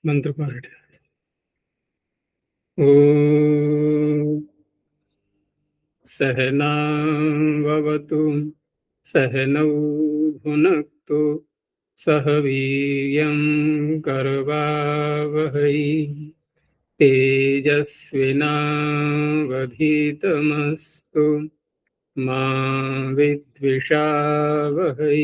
मंत्र पाठ। ओम सहनावतु सहनौ भुनक्तु सह वीर्यं करवावहै तेजस्विनावधीतमस्तु मा विद्विषावहै।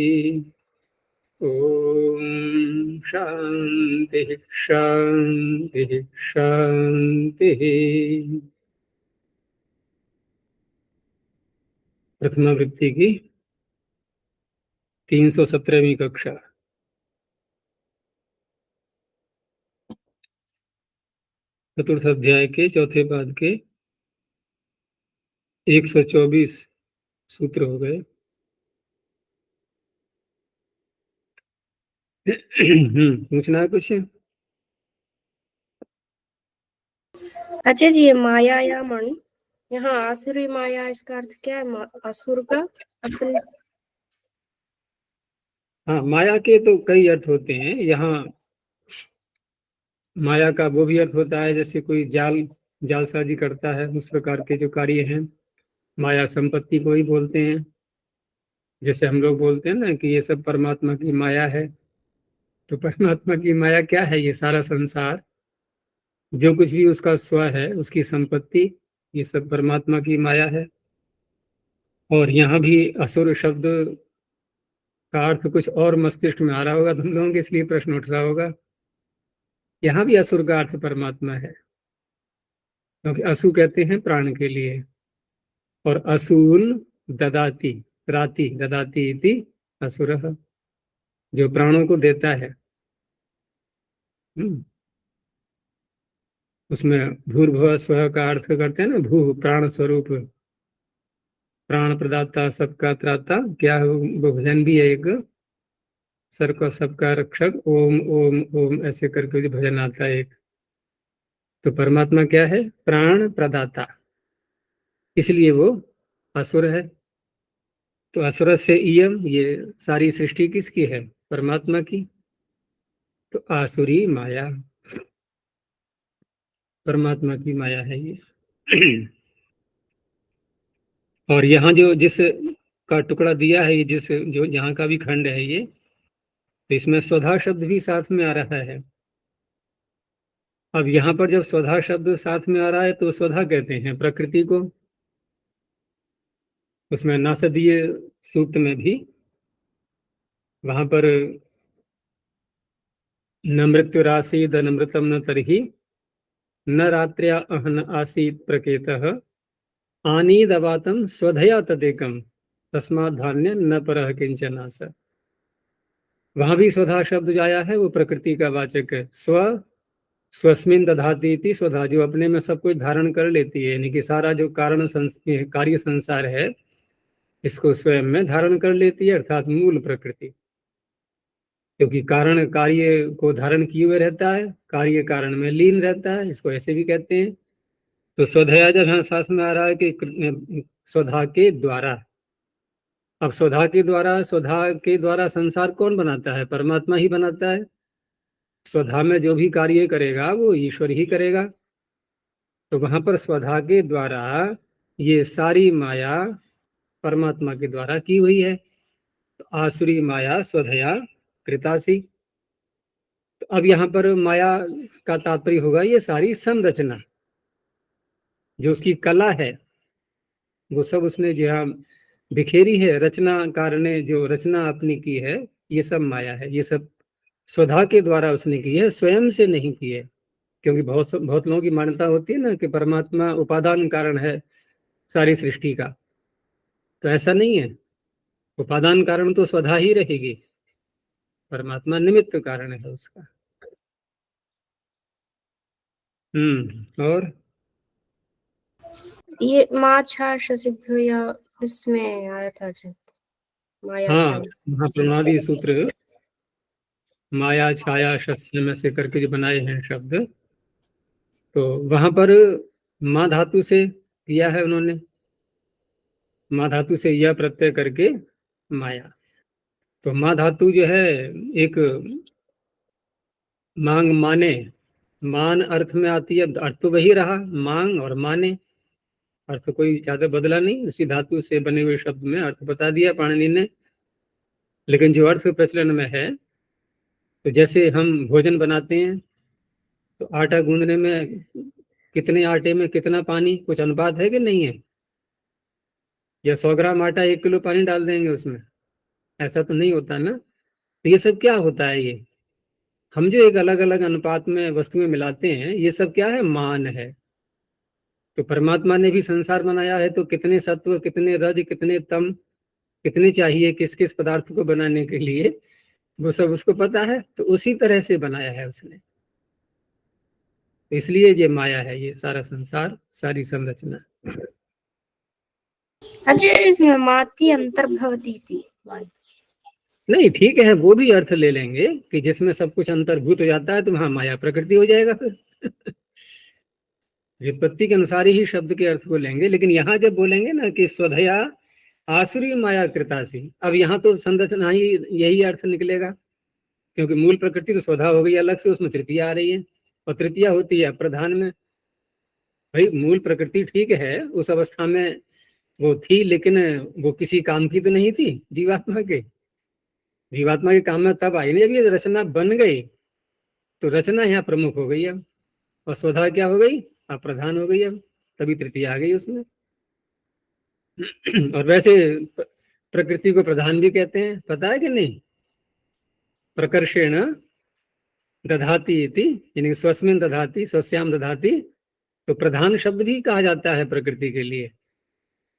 ओम शांति शांति शांति। प्रथमा वृत्ति की 317वीं कक्षा। चतुर्थ अध्याय के चौथे पाद के 124 सूत्र हो गए। पूछना है कुछ? अच्छा जी, माया या मन, यहाँ आसुरी माया, इसका अर्थ क्या है? असुर का अपने। हाँ, माया के तो कई अर्थ होते हैं। यहाँ माया का वो भी अर्थ होता है जैसे कोई जालसाजी करता है, उस प्रकार के जो कार्य हैं माया संपत्ति को ही बोलते हैं। जैसे हम लोग बोलते हैं ना कि ये सब परमात्मा की माया है, तो परमात्मा की माया क्या है? ये सारा संसार, जो कुछ भी उसका स्व है, उसकी संपत्ति, ये सब परमात्मा की माया है। और यहाँ भी असुर शब्द का अर्थ कुछ और मस्तिष्क में आ रहा होगा तुम लोगों के, इसलिए प्रश्न उठ रहा होगा। यहाँ भी असुर का अर्थ परमात्मा है, क्योंकि असु कहते हैं प्राण के लिए, और असून ददाती राति ददाती इति असुरः, जो प्राणों को देता है। उसमें भूर्भुवः स्वः का अर्थ करते हैं ना, भू प्राण स्वरूप, प्राण प्रदाता, सबका त्राता, क्या है वो भजन भी है एक, सर का सबका रक्षक, ओम ओम ओम ऐसे करके जो भजन आता है एक। तो परमात्मा क्या है? प्राण प्रदाता, इसलिए वो असुर है। तो असुर से इयम, ये सारी सृष्टि किसकी है? परमात्मा की। तो आसुरी माया परमात्मा की माया है ये। और यहाँ जो जिस का टुकड़ा दिया है, ये जिस जो यहाँ का भी खंड है ये, तो इसमें स्वधा शब्द भी साथ में आ रहा है। अब यहाँ पर जब स्वधा शब्द साथ में आ रहा है तो स्वधा कहते हैं प्रकृति को। उसमें नासदीय सूक्त में भी वहां पर न मृत्युरासीद अनमृतम न तरही न रात्र्या अहन आसीत प्रकेतः आनीदवातम स्वधया तदेकम तस्मात् धान्य न परः किंचन आस। वहां भी स्वधा शब्द जो आया है वो प्रकृति का वाचक है। स्वस्मिन दधाती इति स्वधा, जो अपने में सब कुछ धारण कर लेती है, यानी कि सारा जो कार्य संसार है इसको स्वयं में धारण कर लेती है, अर्थात मूल प्रकृति। क्योंकि कारण कार्य को धारण किए हुए रहता है, कार्य कारण में लीन रहता है, इसको ऐसे भी कहते हैं। तो स्वधया जब यहाँ साथ में आ रहा है कि स्वधा के द्वारा, अब स्वधा के द्वारा संसार कौन बनाता है? परमात्मा ही बनाता है। स्वधा में जो भी कार्य करेगा वो ईश्वर ही करेगा। तो वहां पर स्वधा के द्वारा ये सारी माया परमात्मा के द्वारा की हुई है। तो आसुरी माया स्वधया कृतासी। तो अब यहाँ पर माया का तात्पर्य होगा ये सारी संरचना, जो उसकी कला है, वो सब उसने जो यहाँ बिखेरी है, रचनाकार ने जो रचना अपनी की है, ये सब माया है। ये सब स्वधा के द्वारा उसने की है, स्वयं से नहीं की है। क्योंकि बहुत लोगों की मान्यता होती है ना कि परमात्मा उपादान कारण है सारी सृष्टि का। तो ऐसा नहीं है, उपादान कारण तो स्वधा ही रहेगी, परमात्मा निमित्त कारण है उसका। और ये माँ छा शसिभ्यो, या इसमें आया था जो माया हाँ, छाया। महाप्रणादि सूत्र माया छाया शस्य में से करके जो बनाए हैं शब्द, तो वहां पर माँ धातु से किया है उन्होंने, माँ धातु से यह प्रत्यय करके माया। तो माँ धातु जो है एक मांग माने, मान अर्थ में आती है, अर्थ तो वही रहा, मांग और माने, अर्थ कोई ज्यादा बदला नहीं, उसी धातु से बने हुए शब्द में अर्थ बता दिया पाणिनि ने। लेकिन जो अर्थ प्रचलन में है, तो जैसे हम भोजन बनाते हैं तो आटा गूंदने में कितने आटे में कितना पानी, कुछ अनुपात है कि नहीं है? या 100 ग्राम आटा 1 किलो पानी डाल देंगे उसमें? ऐसा तो नहीं होता ना। तो ये सब क्या होता है? ये हम जो एक अलग अलग अनुपात में वस्तुएं मिलाते हैं, ये सब क्या है? मान है। तो परमात्मा ने भी संसार बनाया है, तो कितने सत्व, कितने रज, कितने तम, कितने चाहिए किस किस पदार्थ को बनाने के लिए, वो सब उसको पता है। तो उसी तरह से बनाया है उसने। तो इसलिए ये माया है, ये सारा संसार, सारी संरचना। आचार्य इसमें माती अंतर्भवती थी। नहीं, ठीक है, वो भी अर्थ ले लेंगे कि जिसमें सब कुछ अंतर्भूत हो जाता है, तो वहां माया प्रकृति हो जाएगा फिर। व्युत्पत्ति के अनुसार ही शब्द के अर्थ को लेंगे। लेकिन यहाँ जब बोलेंगे ना कि स्वधया आसुरी माया कृतासी, अब यहाँ तो संरचना ही यही अर्थ निकलेगा, क्योंकि मूल प्रकृति तो स्वधा हो गई अलग से, उसमें तृतीया आ रही है, और तृतीया होती है प्रधान में। भाई मूल प्रकृति ठीक है, उस अवस्था में वो थी, लेकिन वो किसी काम की तो नहीं थी जीवात्मा के। जीवात्मा के काम में तब आई नहीं जब ये रचना बन गई, तो रचना यहाँ प्रमुख हो गई अब, और स्वधा क्या हो गई? अब प्रधान हो गई अब, तभी तृतीया आ गई उसमें। और वैसे प्रकृति को प्रधान भी कहते हैं, पता है कि नहीं? प्रकर्षेण दधाती इति, यानी स्वस्मिन दधाती, स्वस्याम दधाती। तो प्रधान शब्द भी कहा जाता है प्रकृति के लिए।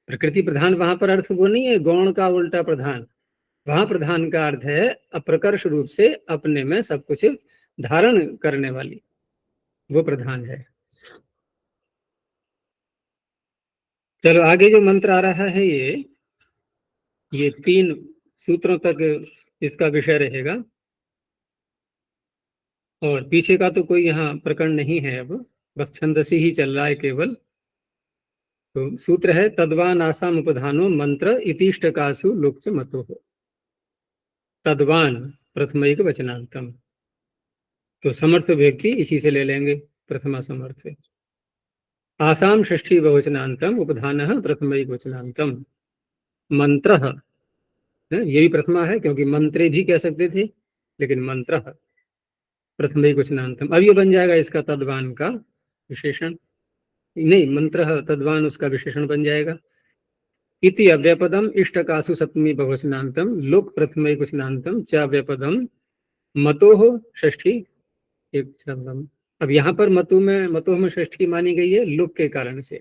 प्रकृति प्रधान वहां पर अर्थ वो नहीं है गौण का उल्टा प्रधान, वहां प्रधान का अर्थ है अप्रकर्ष रूप से अपने में सब कुछ धारण करने वाली, वो प्रधान है। चलो आगे जो मंत्र आ रहा है, ये 3 सूत्रों तक इसका विषय रहेगा, और पीछे का तो कोई यहाँ प्रकरण नहीं है अब, बस छंदसी ही चल रहा है केवल। तो सूत्र है तद्वान आसाम उपधानो मंत्र इतिष्टकासु लोक मतो हो। तद्वान प्रथमैक वचनांतम, तो समर्थ व्यक्ति इसी से ले लेंगे, प्रथमा समर्थ। आसाम षष्ठी बहुवचनांतम उपधान प्रथमैक वचनांतम। मंत्र, ये भी प्रथमा है, क्योंकि मंत्रे भी कह सकते थे, लेकिन मंत्र प्रथमैक वचनांतम। अब ये बन जाएगा इसका तद्वान का विशेषण, नहीं मंत्र तद्वान उसका विशेषण बन जाएगा। इति अव्यपदम इष्टकासु सप्तमी बहुवचनांतम लोक प्रथमैक वचनांतम च अव्यपदम मतो हो षष्ठी एक छंदम। अब यहाँ पर मतोह में षष्ठी मानी गई है लुक के कारण से,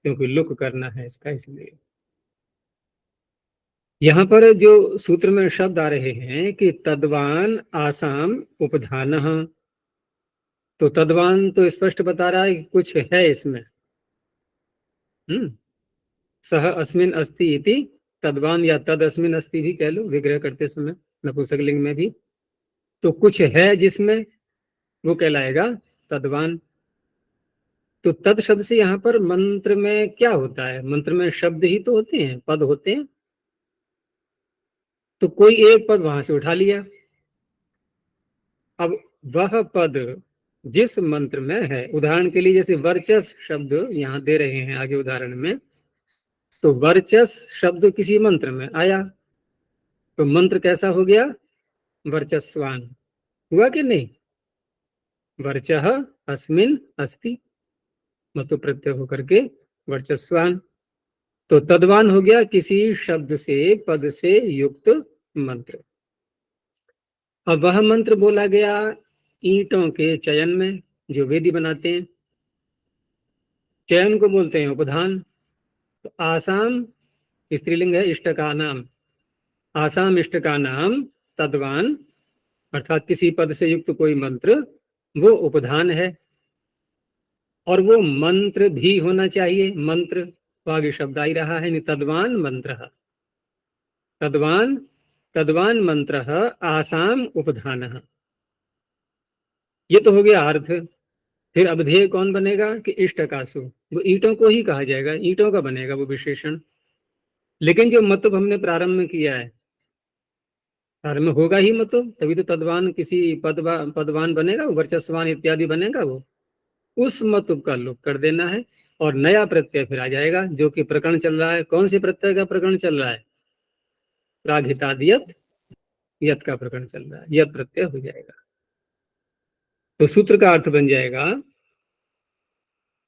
क्योंकि लुक करना है इसका, इसलिए। यहाँ पर जो सूत्र में शब्द आ रहे हैं कि तद्वान आसाम उपधान, तो तद्वान तो स्पष्ट बता रहा है कि कुछ है इसमें। सह अस्मिन अस्ति इति तद्वान, या तद अस्मिन अस्ति भी कह लो विग्रह करते समय नपुंसकलिंग में भी। तो कुछ है जिसमें, वो कहलाएगा तद्वान। तो तद शब्द से यहाँ पर मंत्र में क्या होता है? मंत्र में शब्द ही तो होते हैं, पद होते हैं। तो कोई एक पद वहां से उठा लिया। अब वह पद जिस मंत्र में है, उदाहरण के लिए जैसे वर्चस शब्द यहाँ दे रहे हैं आगे उदाहरण में, तो वर्चस शब्द किसी मंत्र में आया, तो मंत्र कैसा हो गया? वर्चस्वान हुआ कि नहीं? वर्चः अस्मिन अस्ति, मतु प्रत्यय होकर के वर्चस्वान। तो तद्वान हो गया किसी शब्द से, पद से युक्त मंत्र। अब वह मंत्र बोला गया ईंटों के चयन में, जो वेदी बनाते हैं, चयन को बोलते हैं उपधान। तो आसाम स्त्रीलिंग है, इष्ट का नाम, आसाम इष्ट का नाम तद्वान, अर्थात किसी पद से युक्त कोई मंत्र, वो उपधान है। और वो मंत्र भी होना चाहिए, मंत्र तो आगे शब्द आ ही रहा है, तद्वान मंत्र, तद्वान तद्वान मंत्र आसाम उपधान। ये तो हो गया अर्थ। फिर अवधेय कौन बनेगा कि इष्टकासु, वो ईंटों को ही कहा जाएगा, ईंटों का बनेगा वो विशेषण। लेकिन जो मतलब हमने प्रारंभ में किया है कर्म होगा ही मतो, तभी तो तद्वान किसी पदवान बनेगा, वो वर्चस्वान इत्यादि बनेगा वो। उस मतुब का लोप कर देना है और नया प्रत्यय फिर आ जाएगा, जो कि प्रकरण चल रहा है। कौन से प्रत्यय का प्रकरण चल रहा है? प्राघितादियत यत का प्रकरण चल रहा है, यत प्रत्यय हो जाएगा। तो सूत्र का अर्थ बन जाएगा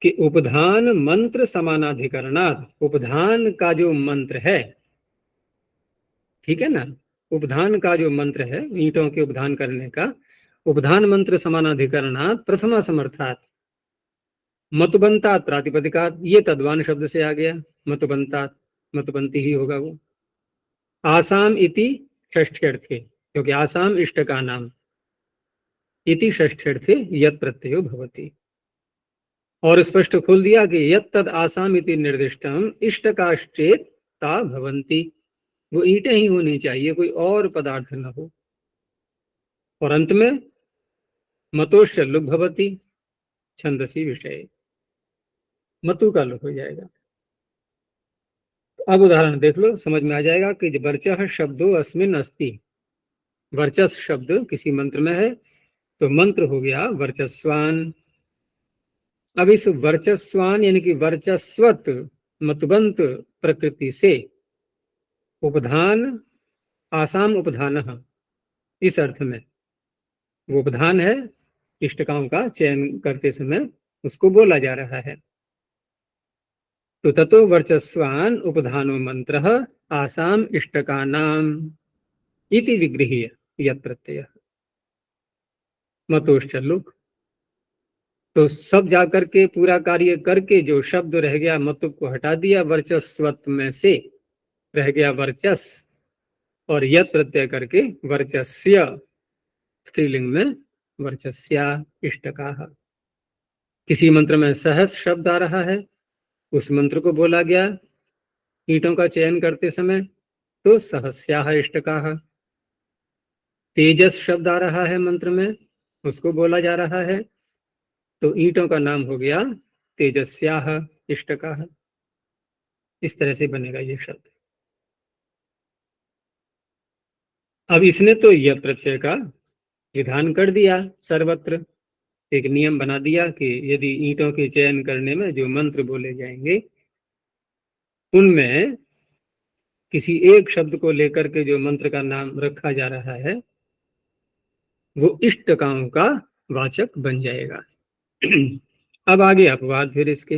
कि उपधान मंत्र समानाधिकरणात्, उपधान का जो मंत्र है, ठीक है ना, उपधान का जो मंत्र है, ईंटों के उपधान करने का, उपधान मंत्र समानाधिकरणात् प्रथमा समर्थात् मतुबंतात प्रातिपदिकात, ये तद्वान शब्द से आ गया। मतुबंतात, मतुबंती ही होगा वो। आसाम इति षष्ठ्यर्थे, क्योंकि आसाम इष्ट का नाम, इति षष्ठ्यर्थे यत प्रत्ययो भवति। और स्पष्ट खोल दिया कि यत तद आसाम इति निर्दिष्टम इष्टकाश्चेत ता भवन्ति, वो ईंटें ही होनी चाहिए, कोई और पदार्थ न हो। और अंत में मतोश्च लुक भवति छंदसी विषय, मतु का लुक हो जाएगा। अब उदाहरण देख लो, समझ में आ जाएगा कि वर्चः शब्दो अस्मिन अस्ति, वर्चस शब्द किसी मंत्र में है, तो मंत्र हो गया वर्चस्वान। अब इस वर्चस्वान यानी कि वर्चस्वत मतुबंत प्रकृति से उपधान, आसाम उपधान, इस अर्थ में वो उपधान है, इष्टकाओं का चयन करते समय उसको बोला जा रहा है। तो ततो वर्चस्वान उपधानो मंत्र आसाम इष्टकानाम इति विगृह्य यत् प्रत्यय मतोश्चलुक। तो सब जाकर के पूरा कार्य करके जो शब्द रह गया, मतुब को हटा दिया, वर्चस्वत में से रह गया वर्चस, और यत प्रत्यय करके वर्चस्य, स्त्रीलिंग में वर्चस्या इष्टका। किसी मंत्र में सहस शब्द आ रहा है, उस मंत्र को बोला गया ईंटों का चयन करते समय, तो सहस्या इष्टका। तेजस शब्द आ रहा है मंत्र में, उसको बोला जा रहा है, तो ईंटों का नाम हो गया तेजस्या इष्टका। इस तरह से बनेगा ये शब्द। अब इसने तो यह प्रत्यय का विधान कर दिया सर्वत्र, एक नियम बना दिया कि यदि ईंटों के चयन करने में जो मंत्र बोले जाएंगे, उनमें किसी एक शब्द को लेकर के जो मंत्र का नाम रखा जा रहा है, वो इष्टकाओं का वाचक बन जाएगा। अब आगे अपवाद, फिर इसके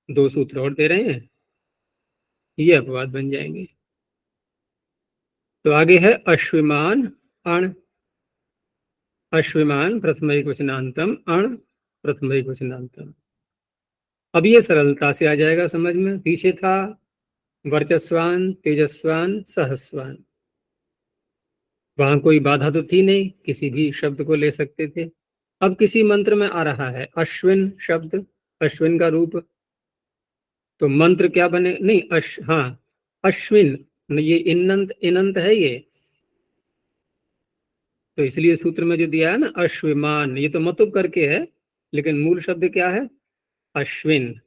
दो सूत्र और दे रहे हैं, ये अपवाद बन जाएंगे। तो आगे है अश्विमान अण, अश्विमान प्रथम वचनांतम, अण प्रथम वचनांतम। अब ये सरलता से आ जाएगा समझ में। पीछे था वर्चस्वान, तेजस्वान, सहस्वान, वहां कोई बाधा तो थी नहीं, किसी भी शब्द को ले सकते थे। अब किसी मंत्र में आ रहा है अश्विन शब्द, अश्विन का रूप, तो मंत्र क्या बने? नहीं हाँ अश्विन, ये इनंत, इनंत है ये, तो इसलिए सूत्र में जो दिया है ना अश्विमान, ये तो मतुब करके है, लेकिन मूल शब्द क्या है? अश्विन।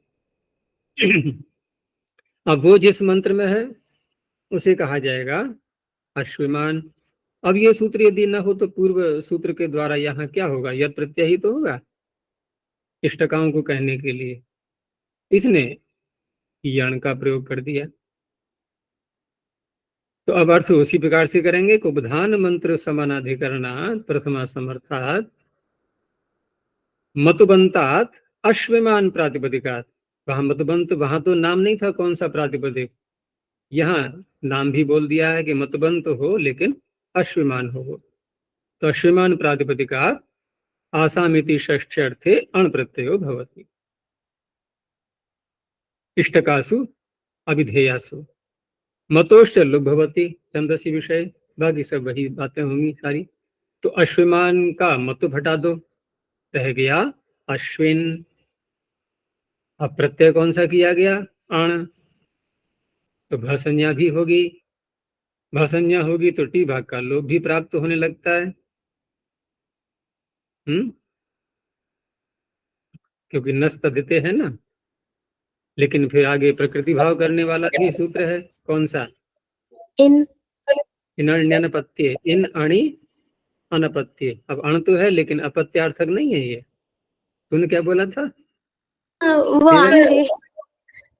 अब वो जिस मंत्र में है उसे कहा जाएगा अश्विमान। अब ये सूत्र यदि न हो तो पूर्व सूत्र के द्वारा यहाँ क्या होगा? यद प्रत्यय ही तो होगा इष्टकाओं को कहने के लिए, इसने यण का प्रयोग कर दिया। तो अब अर्थ उसी प्रकार से करेंगे। उपधान मंत्र समानाधिकरणात् प्रथमा समर्थात् मतुबंतात अश्विमान प्रातिपदिकात। वहां मतुबंत, वहां तो नाम नहीं था कौन सा प्रातिपदिक, यहाँ नाम भी बोल दिया है कि मतुबंत हो लेकिन अश्विमान हो। तो अश्विमान प्रातिपदिकात आसामिति षष्ठ्यर्थे अण प्रत्ययो भवति इष्टकासु अभिधेयासु मतोश्च लुक भवति छंदसी विषय। बाकी सब वही बातें होंगी सारी। तो अश्विमान का मतु हटा दो, रह गया अश्विन। अब प्रत्यय कौन सा किया गया? अण, तो भसंज्ञा भी होगी, भसंज्ञा होगी तो टी भाग का लोप भी प्राप्त होने लगता है। क्योंकि नस्त देते हैं ना, लेकिन फिर आगे प्रकृति भाव करने वाला भी सूत्र है, कौन सा? इन इनण्यनपत्ये, इन अणि अनपत्ये। अब अण तो है लेकिन अपत्यार्थक नहीं है ये। तूने क्या बोला था? वो ये अन है।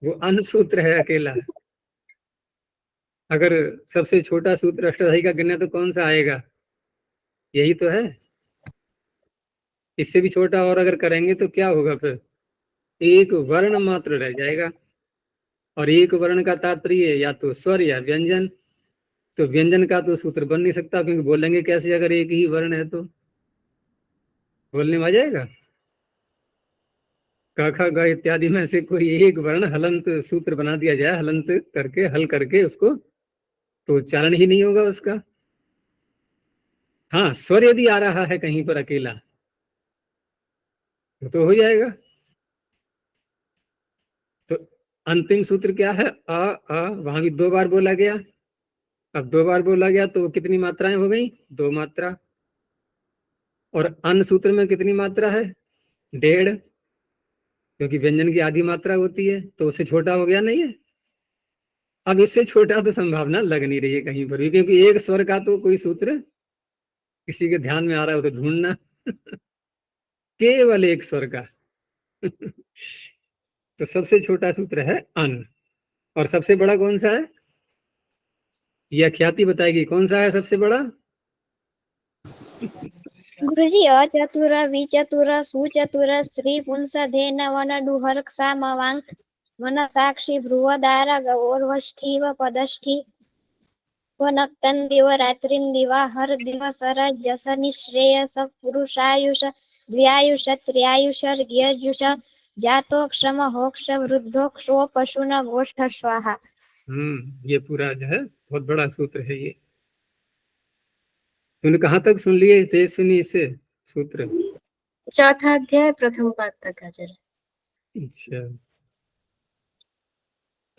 वो अन सूत्र है अकेला। अगर सबसे छोटा सूत्र अष्टाध्यायी का गिने तो कौन सा आएगा? यही तो है। इससे भी छोटा और अगर करेंगे तो क्या होगा फिर? एक वर्ण मात्र रह जाएगा। और एक वर्ण का तात्पर्य या तो स्वर या व्यंजन। तो व्यंजन का तो सूत्र बन नहीं सकता, क्योंकि बोलेंगे कैसे अगर एक ही वर्ण है? तो बोलने में आ जाएगा। क ख ग इत्यादि में से कोई एक वर्ण हलंत सूत्र बना दिया जाए, हलंत करके, हल करके उसको, तो उच्चारण ही नहीं होगा उसका। हाँ, स्वर यदि आ रहा है कहीं पर अकेला तो हो जाएगा। तो अंतिम सूत्र क्या है? अ। वहां भी 2 बार बोला गया। अब 2 बार बोला गया तो कितनी मात्राएं हो गई? 2 मात्रा। और अन सूत्र में कितनी मात्रा है? 1.5, क्योंकि व्यंजन की आधी मात्रा होती है, तो उससे छोटा हो गया नहीं है। अब इससे छोटा तो संभावना लग नहीं रही है कहीं पर भी, क्योंकि एक स्वर का तो कोई सूत्र किसी के ध्यान में आ रहा हो तो ढूंढना। केवल एक स्वर का। तो सबसे छोटा सूत्र है अन। और सबसे बड़ा कौन सा है? यह ख्याति बताएगी कौन सा है सबसे बड़ा। गुरुजी अचतुर विचतुर सुचतुर स्त्री पुंसधेन वन डुहर सामवांग मन साक्षी भ्रुवदार गौरवष्ठी व पदष्ठी वनक्तन दिव रात्रिन दिवाहर दिवसर जस निश्रेयस पुरुषायुष द्व्यायुष त्र्यायुष ज्ञजुष जातोक्षम होक्ष वृद्धोक्षो पशुन गोष्ठ स्वाहा। ये पूरा जो है बहुत बड़ा सूत्र है ये। तूने कहाँ तक सुन लिए तेजस्विनी इसे सूत्र? चौथा अध्याय प्रथम पाद तक आचार्य। अच्छा,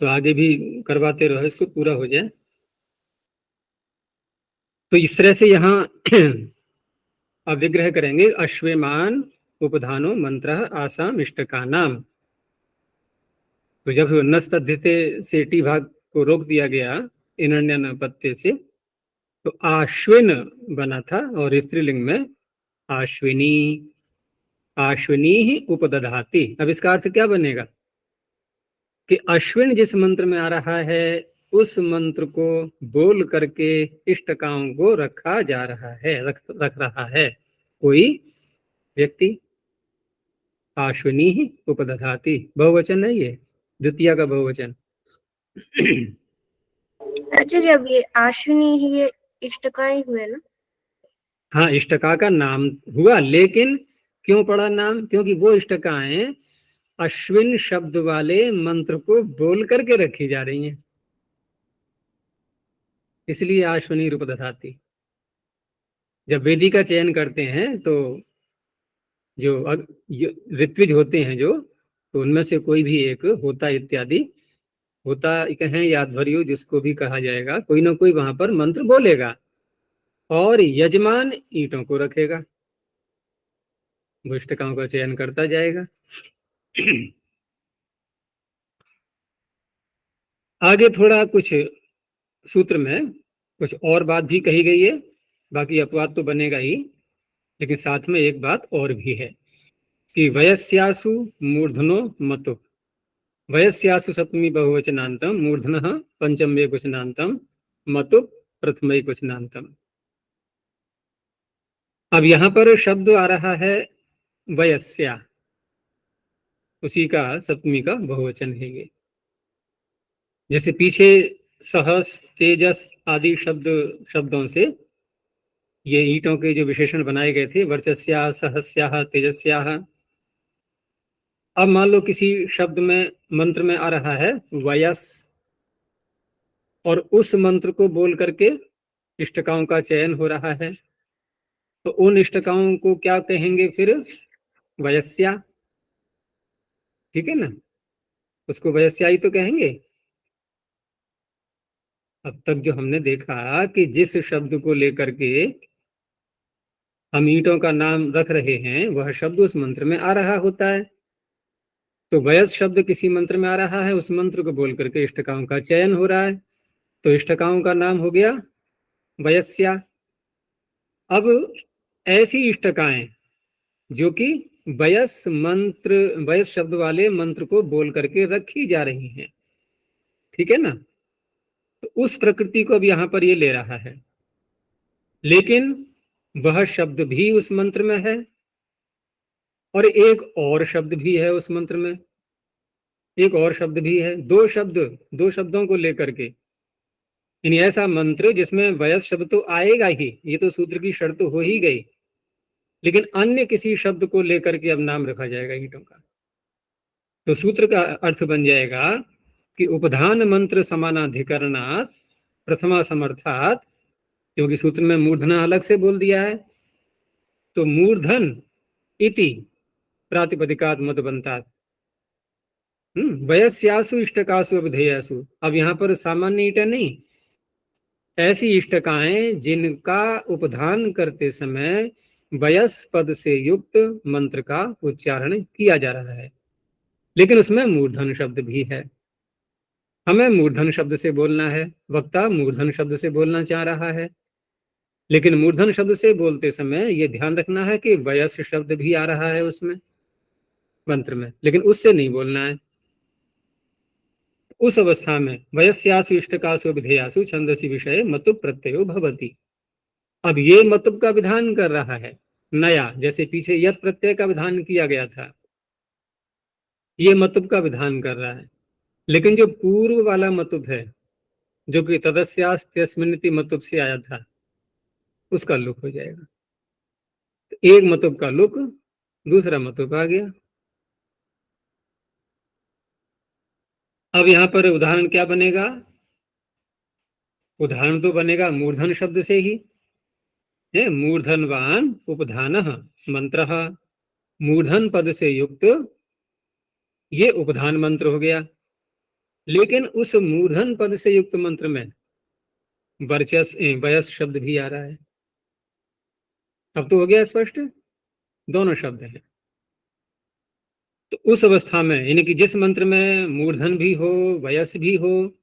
तो आगे भी करवाते रहो, इसको पूरा हो जाए। तो इस तरह से यहाँ अब विग्रह करेंगे। अश्वेमान उपधानो मंत्र आसाम इष्टका नाम। तो जब नस्तद्धिते से टी भाग को रोक दिया गया इनण्यन पत्ते से, तो आश्विन बना था, और स्त्रीलिंग में आश्विनी। आश्विनी ही उपदधाति। अब इसका अर्थ क्या बनेगा? कि अश्विन जिस मंत्र में आ रहा है उस मंत्र को बोल करके इष्टकाओं को रखा जा रहा है, रख रहा है कोई व्यक्ति। आश्विनी ही उपदधाति, बहुवचन है ये, द्वितीय का बहुवचन। आचार्य अब ये अश्विनी ही ये इष्टकाई हुए ना? हाँ, इष्टका का नाम हुआ, लेकिन क्यों पड़ा नाम? क्योंकि वो इष्टकाएं अश्विन शब्द वाले मंत्र को बोल करके रखी जा रही हैं, इसलिए अश्विनी रूप दधाती। जब वेदी का चयन करते हैं तो जो ऋत्विज होते हैं जो, तो उनमें से कोई भी एक होता इत्यादि, होता कहें या ध्वर्यु, जिसको भी कहा जाएगा, कोई ना कोई वहां पर मंत्र बोलेगा और यजमान ईंटों को रखेगा, वो इष्टकाओं का चयन करता जाएगा। आगे थोड़ा कुछ सूत्र में कुछ और बात भी कही गई है, बाकी अपवाद तो बनेगा ही, लेकिन साथ में एक बात और भी है कि वयस्यासु मूर्धनो मतु। वयस्यासु सप्तमी बहुवचनांतम, मूर्धनः पंचम एकवचनांतम, मतु प्रथम एकवचनांतम। अब यहां पर शब्द आ रहा है वयस्या, उसी का सप्तमी का बहुवचन है ये। जैसे पीछे सहस, तेजस आदि शब्दों से ये ईंटों के जो विशेषण बनाए गए थे, वर्चस्या, सहस्या, तेजस्या। अब मान लो किसी शब्द में, मंत्र में आ रहा है वयस, और उस मंत्र को बोल करके इष्टकाओं का चयन हो रहा है, तो उन इष्टकाओं को क्या कहेंगे फिर? वयस्या। ठीक है ना, उसको वयस्या ही तो कहेंगे। अब तक जो हमने देखा कि जिस शब्द को लेकर के हम ईंटों का नाम रख रहे हैं वह शब्द उस मंत्र में आ रहा होता है। तो वयस शब्द किसी मंत्र में आ रहा है, उस मंत्र को बोल करके इष्टकाओं का चयन हो रहा है, तो इष्टकाओं का नाम हो गया वयस्या। अब ऐसी इष्टकाएं जो कि वयस शब्द वाले मंत्र को बोल करके रखी जा रही हैं, ठीक है ना, तो उस प्रकृति को अब यहां पर ये ले रहा है, लेकिन वह शब्द भी उस मंत्र में है और एक और शब्द भी है उस मंत्र में, एक और शब्द भी है, दो शब्दों को लेकर के, यानी ऐसा मंत्र जिसमें वयस शब्द तो आएगा ही, ये तो सूत्र की शर्त हो ही गई, लेकिन अन्य किसी शब्द को लेकर के अब नाम रखा जाएगा ईंटों का। तो सूत्र का अर्थ बन जाएगा कि उपधान मंत्र समानाधिकरणात् प्रथमा समर्थात, क्योंकि सूत्र में मूर्धना अलग से बोल दिया है, तो मूर्धन इति प्रातिपदिकात् मत बनता। वयस्यासु इष्टकासु अभिधेयासु, अब यहाँ पर सामान्य ईटा नहीं, ऐसी इष्टकाएं जिनका उपधान करते समय वयस पद से युक्त मंत्र का उच्चारण किया जा रहा है, लेकिन उसमें मूर्धन शब्द भी है। हमें मूर्धन शब्द से बोलना है, वक्ता मूर्धन शब्द से बोलना चाह रहा है, लेकिन मूर्धन शब्द से बोलते समय यह ध्यान रखना है कि वयस शब्द भी आ रहा है उसमें मंत्र में, लेकिन उससे नहीं बोलना है। उस अवस्था में वयस्यासु इष्टकासु विधेयासु छंदसी विषय मतुप प्रत्ययो भवति। अब ये मतुप का विधान कर रहा है नया, जैसे पीछे यत प्रत्यय का विधान किया गया था, ये मतुप का विधान कर रहा है, लेकिन जो पूर्व वाला मतुप है जो कि तदस्यास्त्यस्मिन्निति मतुप से आया था, उसका लुक हो जाएगा। तो एक मतुप का लुक, दूसरा मतुप आ गया। अब यहां पर उदाहरण क्या बनेगा? उदाहरण तो बनेगा मूर्धन शब्द से ही है, मूर्धनवान उपधान मंत्र, मूर्धन पद से युक्त ये उपधान मंत्र हो गया, लेकिन उस मूर्धन पद से युक्त मंत्र में वयस शब्द भी आ रहा है। अब तो हो गया स्पष्ट, दोनों शब्द हैं। तो उस अवस्था में, यानी कि जिस मंत्र में मूर्धन भी हो वयस भी हो,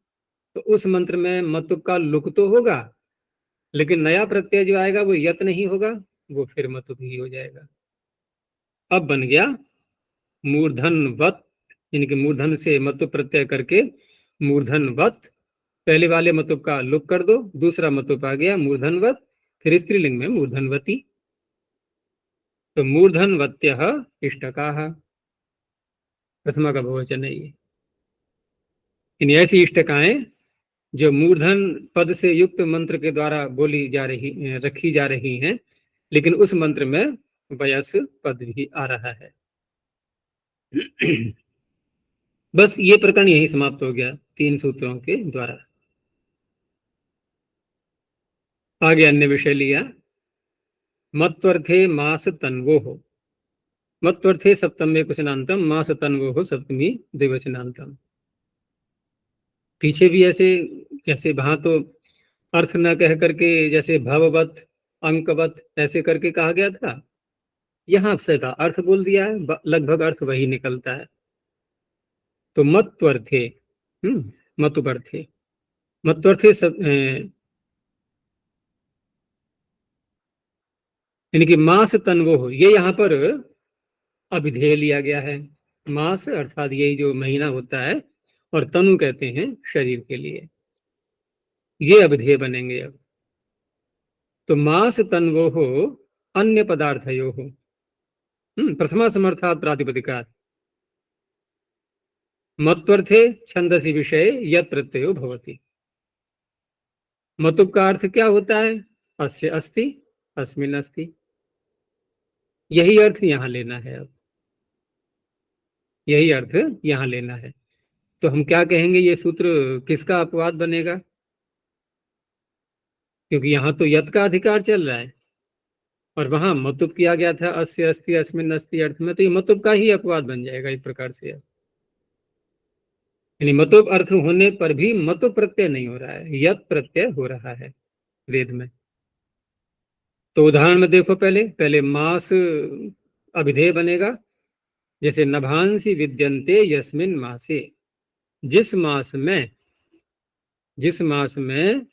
तो उस मंत्र में मतुप का लुक तो होगा, लेकिन नया प्रत्यय जो आएगा वो यत नहीं होगा, वो फिर मतुप ही हो जाएगा। अब बन गया मूर्धनवत, यानी कि मूर्धन से मतुप प्रत्यय करके मूर्धनवत, पहले वाले मतुप का लुक कर दो, दूसरा मतुप आ गया मूर्धनवत, फिर स्त्रीलिंग में मूर्धनवती। तो मूर्धनवत्यः इष्टकाः, प्रथमा का बहुवचन है ये। इन ऐसी इष्टकाएं जो मूर्धन पद से युक्त मंत्र के द्वारा बोली जा रही, रखी जा रही हैं, लेकिन उस मंत्र में वयस पद भी आ रहा है। बस ये प्रकरण यही समाप्त हो गया 3 सूत्रों के द्वारा। आगे अन्य विषय लिया, मत्वर्थे मास तन्वो हो, मत्वर्थे सप्तमे क्वचनांतम मास तन्वो हो सप्तमी द्विवचनांतम। पीछे भी ऐसे, जैसे वहां तो अर्थ न कह करके जैसे भववत अंकवत ऐसे करके कहा गया था, यहां से का अर्थ बोल दिया है, लगभग अर्थ वही निकलता है। तो मत्वर्थे, मतुवर्थे, मत्वर्थे सब, यानी कि मास तन्वो हो, ये यहाँ पर अभिधेय लिया गया है। मास अर्थात यही जो महीना होता है, और तनु कहते हैं शरीर के लिए, ये अभिधेय बनेंगे। अब तो मास तन्वो हो अन्य पदार्थयो हो, प्रथमा समर्थात् प्रातिपदिकात्, मत्वर्थे छंदसी विषय यत् प्रत्ययो भवति। मतुप का अर्थ क्या होता है? अस्य अस्ति, अस्मिन् अस्ति, यही अर्थ यहां लेना है। अब यही अर्थ यहां लेना है। तो हम क्या कहेंगे, ये सूत्र किसका अपवाद बनेगा? क्योंकि यहां तो यत का अधिकार चल रहा है और वहां मतुप किया गया था अस्य अस्ति अस्मिन् अस्ति अर्थ में, तो ये मतुप का ही अपवाद बन जाएगा इस प्रकार से। यानी मतुप अर्थ होने पर भी मतुप प्रत्यय नहीं हो रहा है, यत प्रत्यय हो रहा है वेद में। तो उदाहरण में देखो, पहले मास अभिधेय बनेगा, जैसे नभांसि विद्यन्ते यस्मिन् मासे, जिस मास में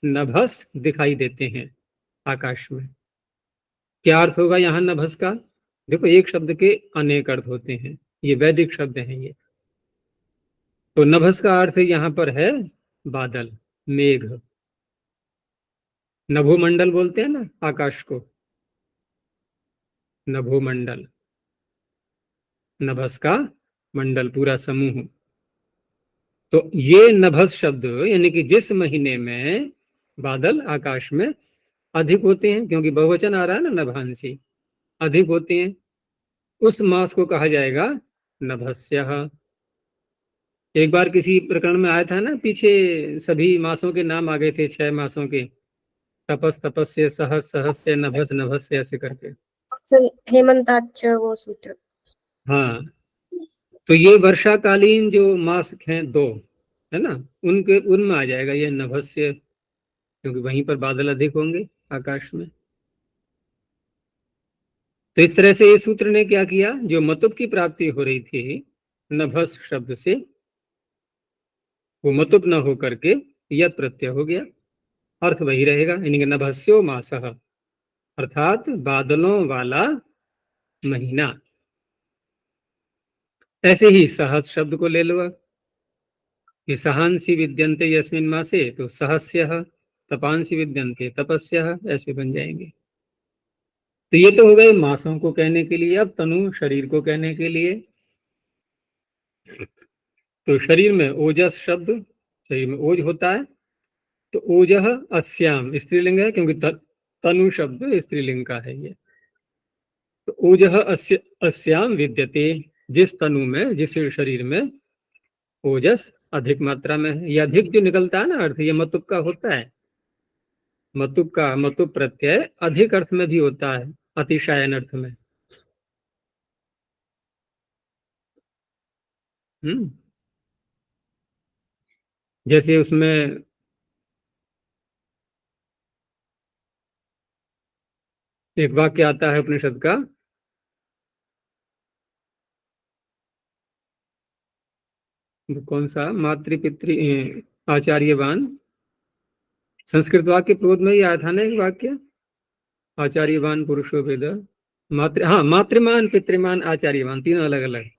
नभस दिखाई देते हैं आकाश में। क्या अर्थ होगा यहाँ नभस का? देखो, एक शब्द के अनेक अर्थ होते हैं, ये वैदिक शब्द हैं ये। तो नभस का अर्थ यहाँ पर है बादल, मेघ। नभोमंडल बोलते हैं ना आकाश को, नभोमंडल, नभस का मंडल, पूरा समूह। तो ये नभस शब्द यानी कि जिस महीने में बादल आकाश में अधिक होते हैं, क्योंकि बहुवचन आ रहा है ना, नभांसी, अधिक होते हैं, उस मास को कहा जाएगा नभस्यः। एक बार किसी प्रकरण में आया था ना पीछे, सभी मासों के नाम आ गए थे, 6 मासों के, तपस तपस्य, सहस सहस्य, नभस नभस्य, ऐसे करके। हेमंताच वो सूत्र। हाँ, तो ये वर्षाकालीन जो मास हैं 2, है ना, उनके उनमें आ जाएगा ये नभस्य, क्योंकि वहीं पर बादल अधिक होंगे आकाश में। तो इस तरह से ये सूत्र ने क्या किया, जो मतुब की प्राप्ति हो रही थी नभस शब्द से, वो मतुब न हो करके यत प्रत्यय हो गया, अर्थ वही रहेगा, यानी कि नभस्यो मासः, अर्थात बादलों वाला महीना। ऐसे ही सहस शब्द को ले लो आप, कि सहांसी विद्यन्ते यस्मिन् मासे, तो सहस्यः, तपांसी विद्यन्ते तपस्यः, ऐसे बन जाएंगे। तो ये तो हो गए मासों को कहने के लिए। अब तनु, शरीर को कहने के लिए। तो शरीर में ओजस शब्द, शरीर में ओज होता है, तो ओजः अस्याम स्त्रीलिंग है, क्योंकि तनु शब्द स्त्रीलिंग का है ये। तो ओजः अस्याम विद्यते, जिस तनु में, जिस शरीर में ओजस अधिक मात्रा में है। ये अधिक जो निकलता है ना अर्थ, ये मतुब का होता है। मतुब का, मतुब प्रत्यय अधिक अर्थ में भी होता है, अतिशायन अर्थ में। जैसे उसमें एक वाक्य आता है उपनिषद का, कौन सा, मातृपितृ आचार्यवान, संस्कृत वाक्य प्रोध में ही आया था ना एक वाक्य, आचार्यवान पुरुषो वेद, हाँ, मातृमान पितृमान आचार्यवान, तीनों अलग अलग।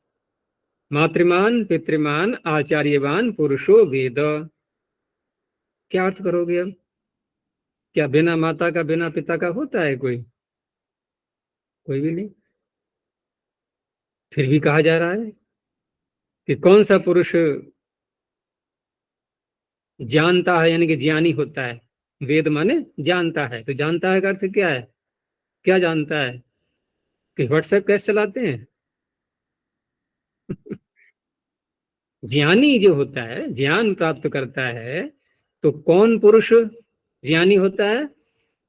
मातृमान पितृमान आचार्यवान पुरुषो वेद, क्या अर्थ करोगे अब? क्या बिना माता का, बिना पिता का होता है कोई? कोई भी नहीं। फिर भी कहा जा रहा है कि कौन सा पुरुष जानता है, यानी कि ज्ञानी होता है। वेद माने जानता है, तो जानता है का अर्थ क्या है? क्या जानता है? कि व्हाट्सएप कैसे चलाते हैं? ज्ञानी जो होता है, ज्ञान प्राप्त करता है, तो कौन पुरुष ज्ञानी होता है?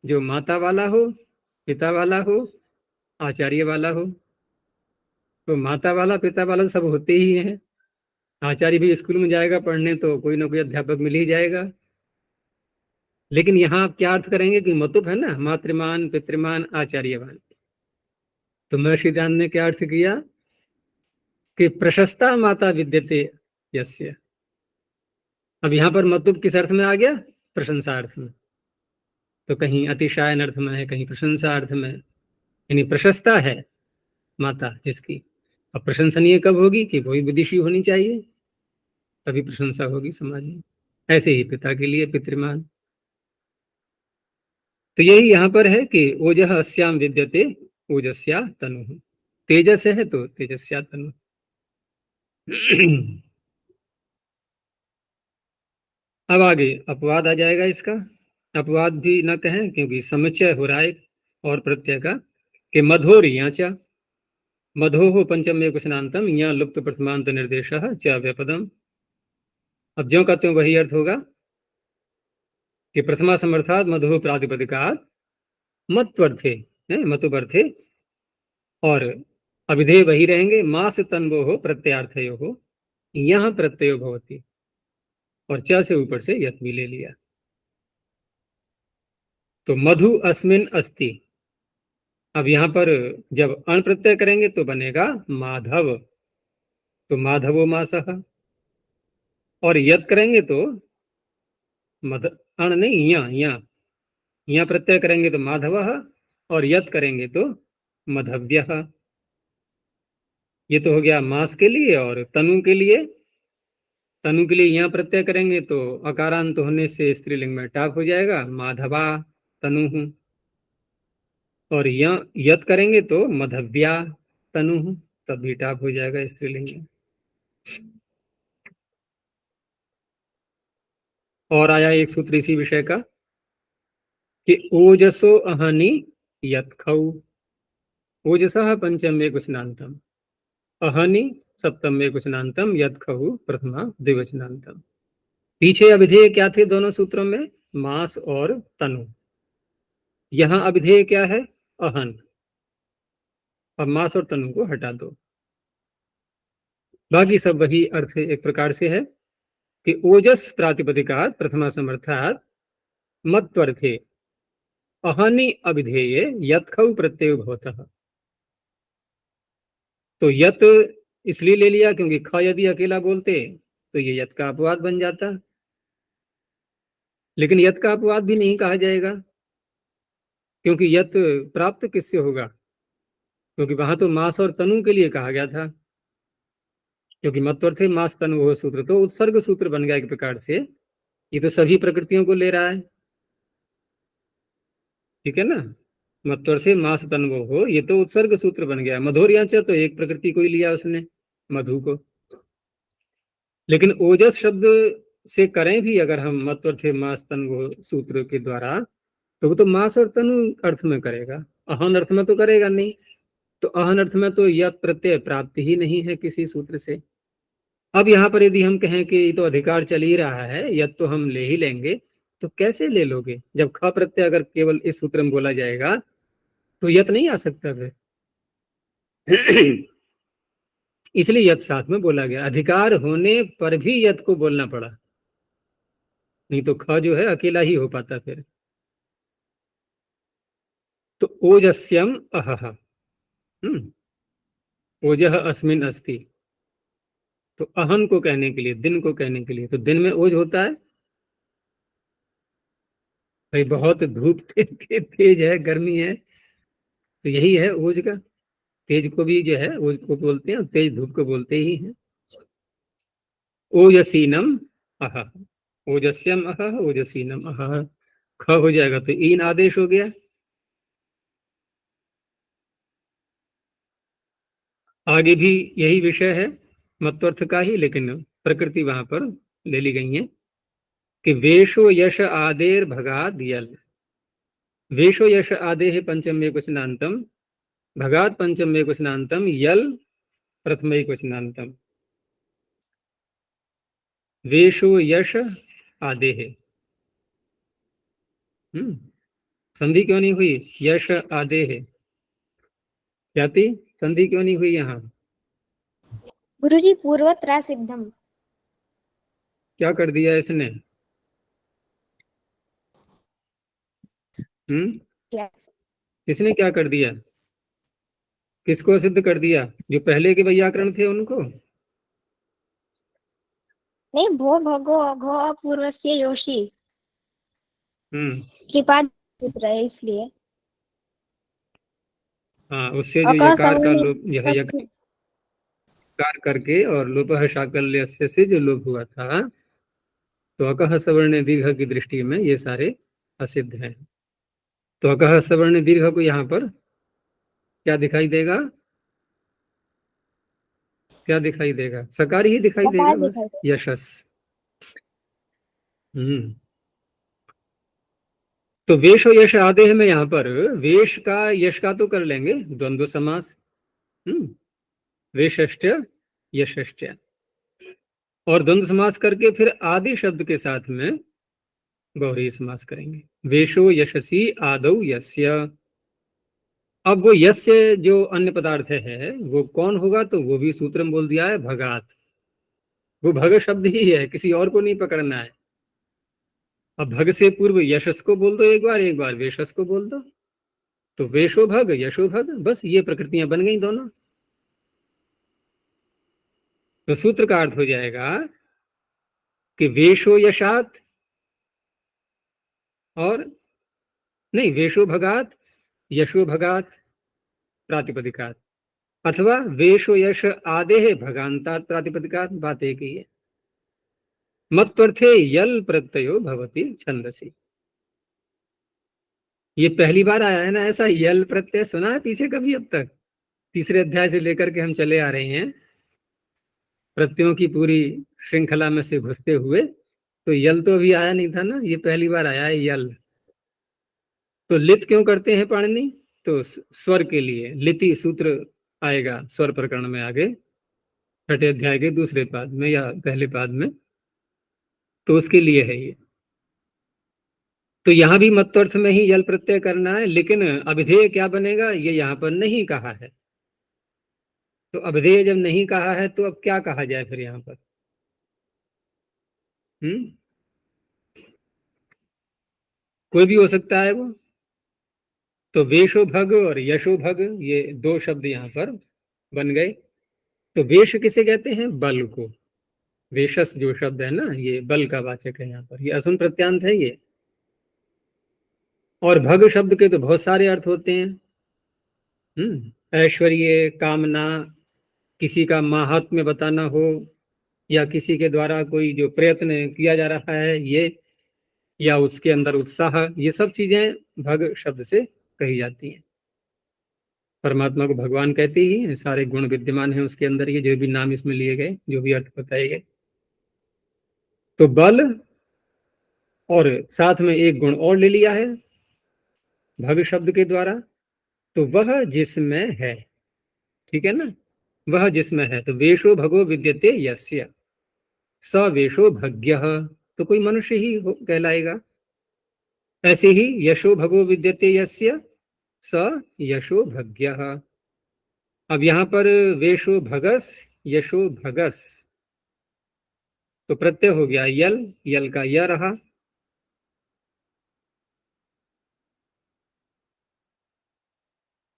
जो माता वाला हो, पिता वाला हो, आचार्य वाला हो। तो माता वाला, पिता वाला सब होते ही हैं। आचार्य भी स्कूल में जाएगा पढ़ने, तो कोई ना कोई अध्यापक मिल ही जाएगा। लेकिन यहाँ आप क्या अर्थ करेंगे कि मतुब है ना, मातृमान पितृमान आचार्यवान। तो महर्षि दयानंद ने क्या अर्थ किया कि प्रशस्ता माता विद्यते यस्य। अब यहाँ पर मतुब किस अर्थ में आ गया? प्रशंसा अर्थ में। तो कहीं अतिशायन अर्थ में है, कहीं प्रशंसा अर्थ में, यानी प्रशस्ता है माता जिसकी। अब प्रशंसनीय कब होगी? कि कोई विदिशी होनी चाहिए, तभी प्रशंसा होगी समाज में। ऐसे ही पिता के लिए पितृमान। तो यही यहाँ पर है कि ओजः अस्याम विद्यते ओजस्या तनु, तेजस है तो तेजस्या तनु। अब आगे अपवाद आ जाएगा इसका। अपवाद भी न कहें, क्योंकि समुच्चय हो रहा है और प्रत्यय का, कि मधोर याचा, मधोह पंचम कुशनांतम, यहाँ लुप्त प्रथमांत निर्देश च व्यपदम। अब ज्यों का त्यों वही अर्थ होगा कि प्रथमा समर्थात मधु प्रातिपदिकात मत्वर्थे है, मतुवर्थे, और अभिधेय वही रहेंगे, मास तन्वो हो प्रत्यार्थयो हो, यहाँ प्रत्ययो भवती, और च से ऊपर से यत भी ले लिया। तो मधु अस्मिन अस्ति। अब यहाँ पर जब अण प्रत्यय करेंगे तो बनेगा माधव, तो माधवो मासः, और यत करेंगे तो अण नहीं, यहाँ प्रत्यय करेंगे तो माधवः, और यत करेंगे तो मधव्यः। ये तो हो गया मास के लिए। और तनु के लिए, तनु के लिए यहाँ प्रत्यय करेंगे तो अकारांत होने से स्त्रीलिंग में टाप हो जाएगा, माधवा तनु। और यहाँ यत करेंगे तो मधव्या तनु, तब भी टाप हो जाएगा स्त्रीलिंग में। और आया एक सूत्र इसी विषय का कि ओजसो अहनि यत्खौ, ओजसः पंचमे कुशनांतम, अहनि सप्तमे कुशनांतम, यत्खौ प्रथमा द्विवचनांतम। पीछे अभिधेय क्या थे दोनों सूत्रों में? मास और तनु। यहां अभिधेय क्या है? अहन। अब मास और तनु को हटा दो, बाकी सब वही अर्थ एक प्रकार से है कि ओजस प्रातिपदिकात् प्रथमा समर्थात् मत्वर्थे अहनि अभिधेये यत्खौ प्रत्यय भवतः। तो यत इसलिए ले लिया क्योंकि ख यदि अकेला बोलते तो ये यत का अपवाद बन जाता, लेकिन यत का अपवाद भी नहीं कहा जाएगा, क्योंकि यत प्राप्त किससे होगा? क्योंकि वहां तो मास और तनु के लिए कहा गया था, क्योंकि मत्वर्थे मास तनु वो सूत्र तो उत्सर्ग सूत्र बन गया एक प्रकार से। ये तो सभी प्रकृतियों को ले रहा है, ठीक है ना। मत्वर्थे मास तन्वो हो, ये तो उत्सर्ग सूत्र बन गया। मधुर्यांच तो एक प्रकृति को ही लिया उसने, मधु को। लेकिन ओजस शब्द से करें भी अगर हम मत्वर्थे मास तन्वो सूत्र के द्वारा, तो वो तो मास और तनु अर्थ में करेगा, अहन अर्थ में तो करेगा नहीं। तो अहन अर्थ में तो यह प्रत्यय प्राप्त ही नहीं है किसी सूत्र से। अब यहाँ पर यदि हम कहें कि तो अधिकार चल ही रहा है, यद तो हम ले ही लेंगे, तो कैसे ले लोगे? जब ख प्रत्यय अगर केवल इस सूत्र में बोला जाएगा तो यत नहीं आ सकता फिर। इसलिए यत साथ में बोला गया, अधिकार होने पर भी यत को बोलना पड़ा, नहीं तो ख जो है अकेला ही हो पाता फिर। तो ओजस्यम अहह, ओजह अस्मिन अस्ति, तो अहन को कहने के लिए, दिन को कहने के लिए, तो दिन में ओज होता है भाई, बहुत धूप तेज है, गर्मी है, तो यही है ओज का। तेज को भी जो है ओज को बोलते हैं, तेज धूप को बोलते ही हैं। ओजसीनम अह, ओजस्यम अह, ओजसीनम अह, ख हो जाएगा तो ईन आदेश हो गया। आगे भी यही विषय है मत्वर्थ का ही, लेकिन प्रकृति वहां पर ले ली गई है कि वेशो यश आदेर भगात यल, वेशो यश आदेह पंचमे क्वचनांतम, भगात पंचमे क्वचनांतम, यल प्रथमे क्वचनांतम। वेशो यश आदेह, संधि क्यों नहीं हुई? यश आदेह, क्या थी संधि क्यों नहीं हुई यहाँ? गुरुजी पूर्वत्रा सिद्धम। क्या कर दिया इसने? क्या? किसने क्या कर दिया? किसको सिद्ध कर दिया? जो पहले के वैयाकरण थे उनको? नहीं, भो भगो अघो पूर्वस्य योषी हम्म सूत्र है इसलिए। हाँ, उससे जो अकः यकार का सवर्णे लोप, यह यकार करके और लोपः शाकल्य से जो लोप हुआ था, तो अकः सवर्ण दीर्घ की दृष्टि में ये सारे असिद्ध हैं। तो अकः सवर्ण दीर्घ को यहाँ पर क्या दिखाई देगा? क्या दिखाई देगा? सकार ही दिखाई देगा बस, यशस। तो वेश और यश आदेह में यहाँ पर वेश का यश का तो कर लेंगे द्वंद्व समास, वेशश्च यशश्च, और द्वंद्व समास करके फिर आदि शब्द के साथ में बहुव्रीहि समास करेंगे। वेशो यशसी आदौ यस्य। अब वो यस्य जो अन्य पदार्थ है वो कौन होगा? तो वो भी सूत्र में बोल दिया है, भगात। वो भग शब्द ही है, किसी और को नहीं पकड़ना है। अब भग से पूर्व यशस को बोल दो एक बार वेशस को बोल दो, तो वेशो भग यशो भग, बस ये प्रकृतियां बन गई दोनों। तो सूत्र का अर्थ हो जाएगा कि वेशो यशात और नहीं, वेशो भगात, यशो भगात, प्रातिपदिकात, अथवा वेशो यश आदेह भगांतात प्रातिपदिकात, बात एक ही है। मत्वर्थे यल प्रत्ययो भवति छंदसी। ये पहली बार आया है ना ऐसा यल प्रत्यय, सुना है पीछे कभी अब तक? तीसरे अध्याय से लेकर के हम चले आ रहे हैं प्रत्ययों की पूरी श्रृंखला में से घुसते हुए, तो यल तो अभी आया नहीं था ना, ये पहली बार आया है यल। तो लित क्यों करते हैं पाणिनि? तो स्वर के लिए लिति सूत्र आएगा स्वर प्रकरण में आगे, छठे अध्याय के दूसरे पाद में या पहले पाद में, तो उसके लिए है ये। तो यहां भी मत्वर्थ में ही यल प्रत्यय करना है, लेकिन अभिधेय क्या बनेगा ये यहां पर नहीं कहा है। तो अभिधेय जब नहीं कहा है तो अब क्या कहा जाए फिर यहां पर? कोई भी हो सकता है वो। तो वेशो भग और यशो भग, ये दो शब्द यहाँ पर बन गए। तो वेश किसे कहते हैं? बल को। वेशस जो शब्द है ना, ये बल का वाचक है यहाँ पर, ये असुन प्रत्यांत है ये। और भग शब्द के तो बहुत सारे अर्थ होते हैं। ऐश्वर्य, कामना, किसी का माहात्म्य बताना हो, या किसी के द्वारा कोई जो प्रयत्न किया जा रहा है ये, या उसके अंदर उत्साह, ये सब चीजें भग शब्द से कही जाती हैं। परमात्मा को भगवान कहते ही हैं, सारे गुण विद्यमान हैं उसके अंदर, ये जो भी नाम इसमें लिए गए, जो भी अर्थ बताए गए। तो बल और साथ में एक गुण और ले लिया है भग शब्द के द्वारा, तो वह जिसमें है, ठीक है ना, वह जिसमें है। तो वेशो भगो विद्यते यस्य स वेशो भग्यः, तो कोई मनुष्य ही कहलाएगा। ऐसे ही यशो भगो विद्यते यस्य स यशो भग्यः। अब यहां पर वेशो भगस, यशो भगस, तो प्रत्यय हो गया यल, यल का य रहा,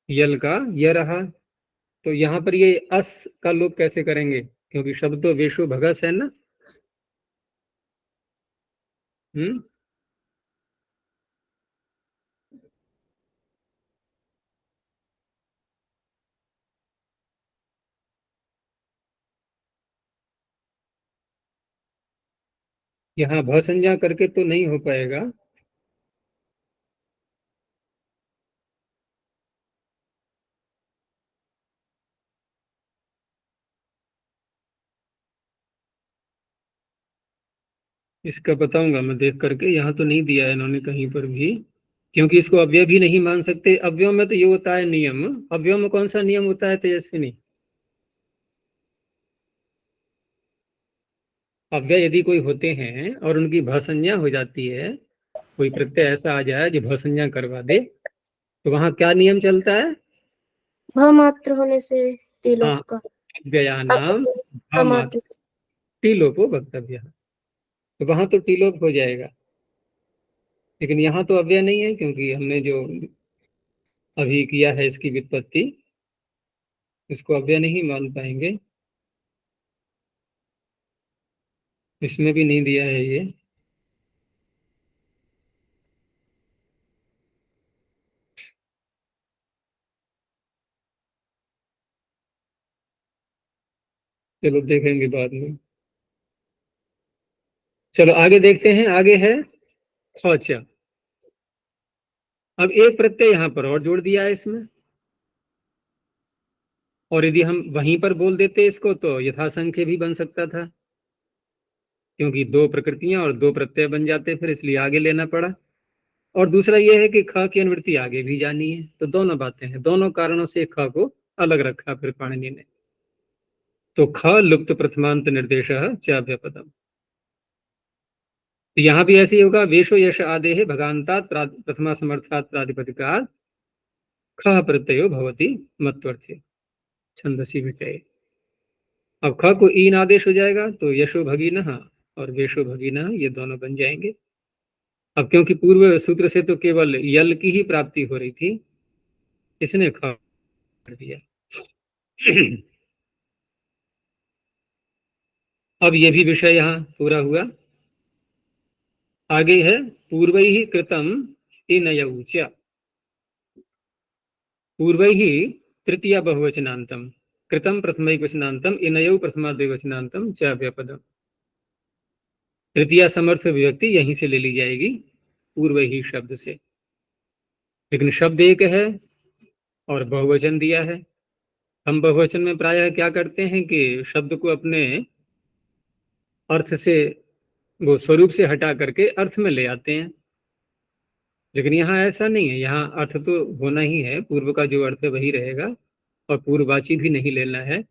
यल का य रहा। तो यहां पर ये अस का लोप कैसे करेंगे? क्योंकि शब्द तो वेशो भगस है ना। हम्म यहाँ भ संज्ञा करके तो नहीं हो पाएगा। इसका बताऊंगा मैं देख करके, यहाँ तो नहीं दिया है इन्होंने कहीं पर भी, क्योंकि इसको अव्यय भी नहीं मान सकते। अव्यय में तो ये होता है नियम, अव्यय में कौन सा नियम होता है तेजस्विनी? अव्यय यदि कोई होते हैं और उनकी भ संज्ञा हो जाती है, कोई प्रत्यय ऐसा आ जाए जो भ संज्ञा करवा दे, तो वहां क्या नियम चलता है? भ मात्र होने से हाँ, तिलोक का अव्ययानाम भ मात्र अमात्र। टिलोपो वक्तव्य, तो वहां तो टिलोप हो जाएगा। लेकिन यहाँ तो अव्यय नहीं है, क्योंकि हमने जो अभी किया है इसकी व्युत्पत्ति, इसको अव्यय नहीं मान पाएंगे। इसमें भी नहीं दिया है ये। चलो देखेंगे बाद में। चलो आगे देखते हैं, आगे है खौच। अब एक प्रत्यय यहां पर और जोड़ दिया है इसमें, और यदि हम वहीं पर बोल देते इसको तो यथासंख्य भी बन सकता था, क्योंकि दो प्रकृतियां और दो प्रत्यय बन जाते फिर, इसलिए आगे लेना पड़ा। और दूसरा यह है कि ख की अनुवृत्ति आगे भी जानी है, तो दोनों बातें हैं, दोनों कारणों से ख को अलग रखा फिर पाणिनि ने। तो ख लुप्त प्रथमांत निर्देश च अभ्यपदम, तो यहां भी ऐसे ही होगा, वेशो यश आदेह भगांतात प्रथमा समर्थात प्रातिपदिकात ख प्रत्ययो भवति मत्वर्थे छंदसी विषय। अब ख को ईन आदेश हो जाएगा, तो यशो भगीनः और वेशो भगीनः ये दोनों बन जाएंगे। अब क्योंकि पूर्व सूत्र से तो केवल यल की ही प्राप्ति हो रही थी, इसने ख कर दिया। अब ये भी विषय यहाँ पूरा हुआ। आगे है पूर्वैः कृतम् इनयौ च, पूर्वैः तृतीया बहुवचनान्तम, कृतम प्रथमैकवचनान्तम, इनयौ प्रथमा द्विवचनान्तम च व्यापदम। तृतीया समर्थ विभक्ति यहीं से ले ली जाएगी, पूर्वैः शब्द से। लेकिन शब्द एक है और बहुवचन दिया है। हम बहुवचन में प्रायः क्या करते हैं कि शब्द को अपने अर्थ से, वो स्वरूप से हटा करके अर्थ में ले आते हैं, लेकिन यहाँ ऐसा नहीं है। यहाँ अर्थ तो होना ही है, पूर्व का जो अर्थ है वही रहेगा और पूर्ववाची भी नहीं लेना है।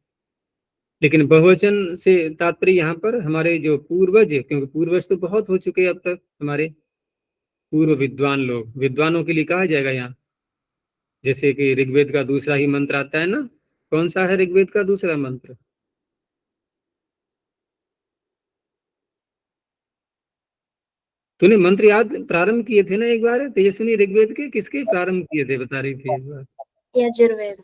लेकिन बहुवचन से तात्पर्य यहाँ पर हमारे जो पूर्वज, क्योंकि पूर्वज तो बहुत हो चुके अब तक, हमारे पूर्व विद्वान लोग, विद्वानों के लिए कहा जाएगा यहाँ। जैसे कि ऋग्वेद का दूसरा ही मंत्र आता है ना, कौन सा है ऋग्वेद का दूसरा मंत्र? तूने मंत्र याद प्रारंभ किए थे ना एक बार, तेजस्विनी? ऋग्वेद के किसके प्रारंभ किए थे बता रही थी एक बार? यजुर्वेद।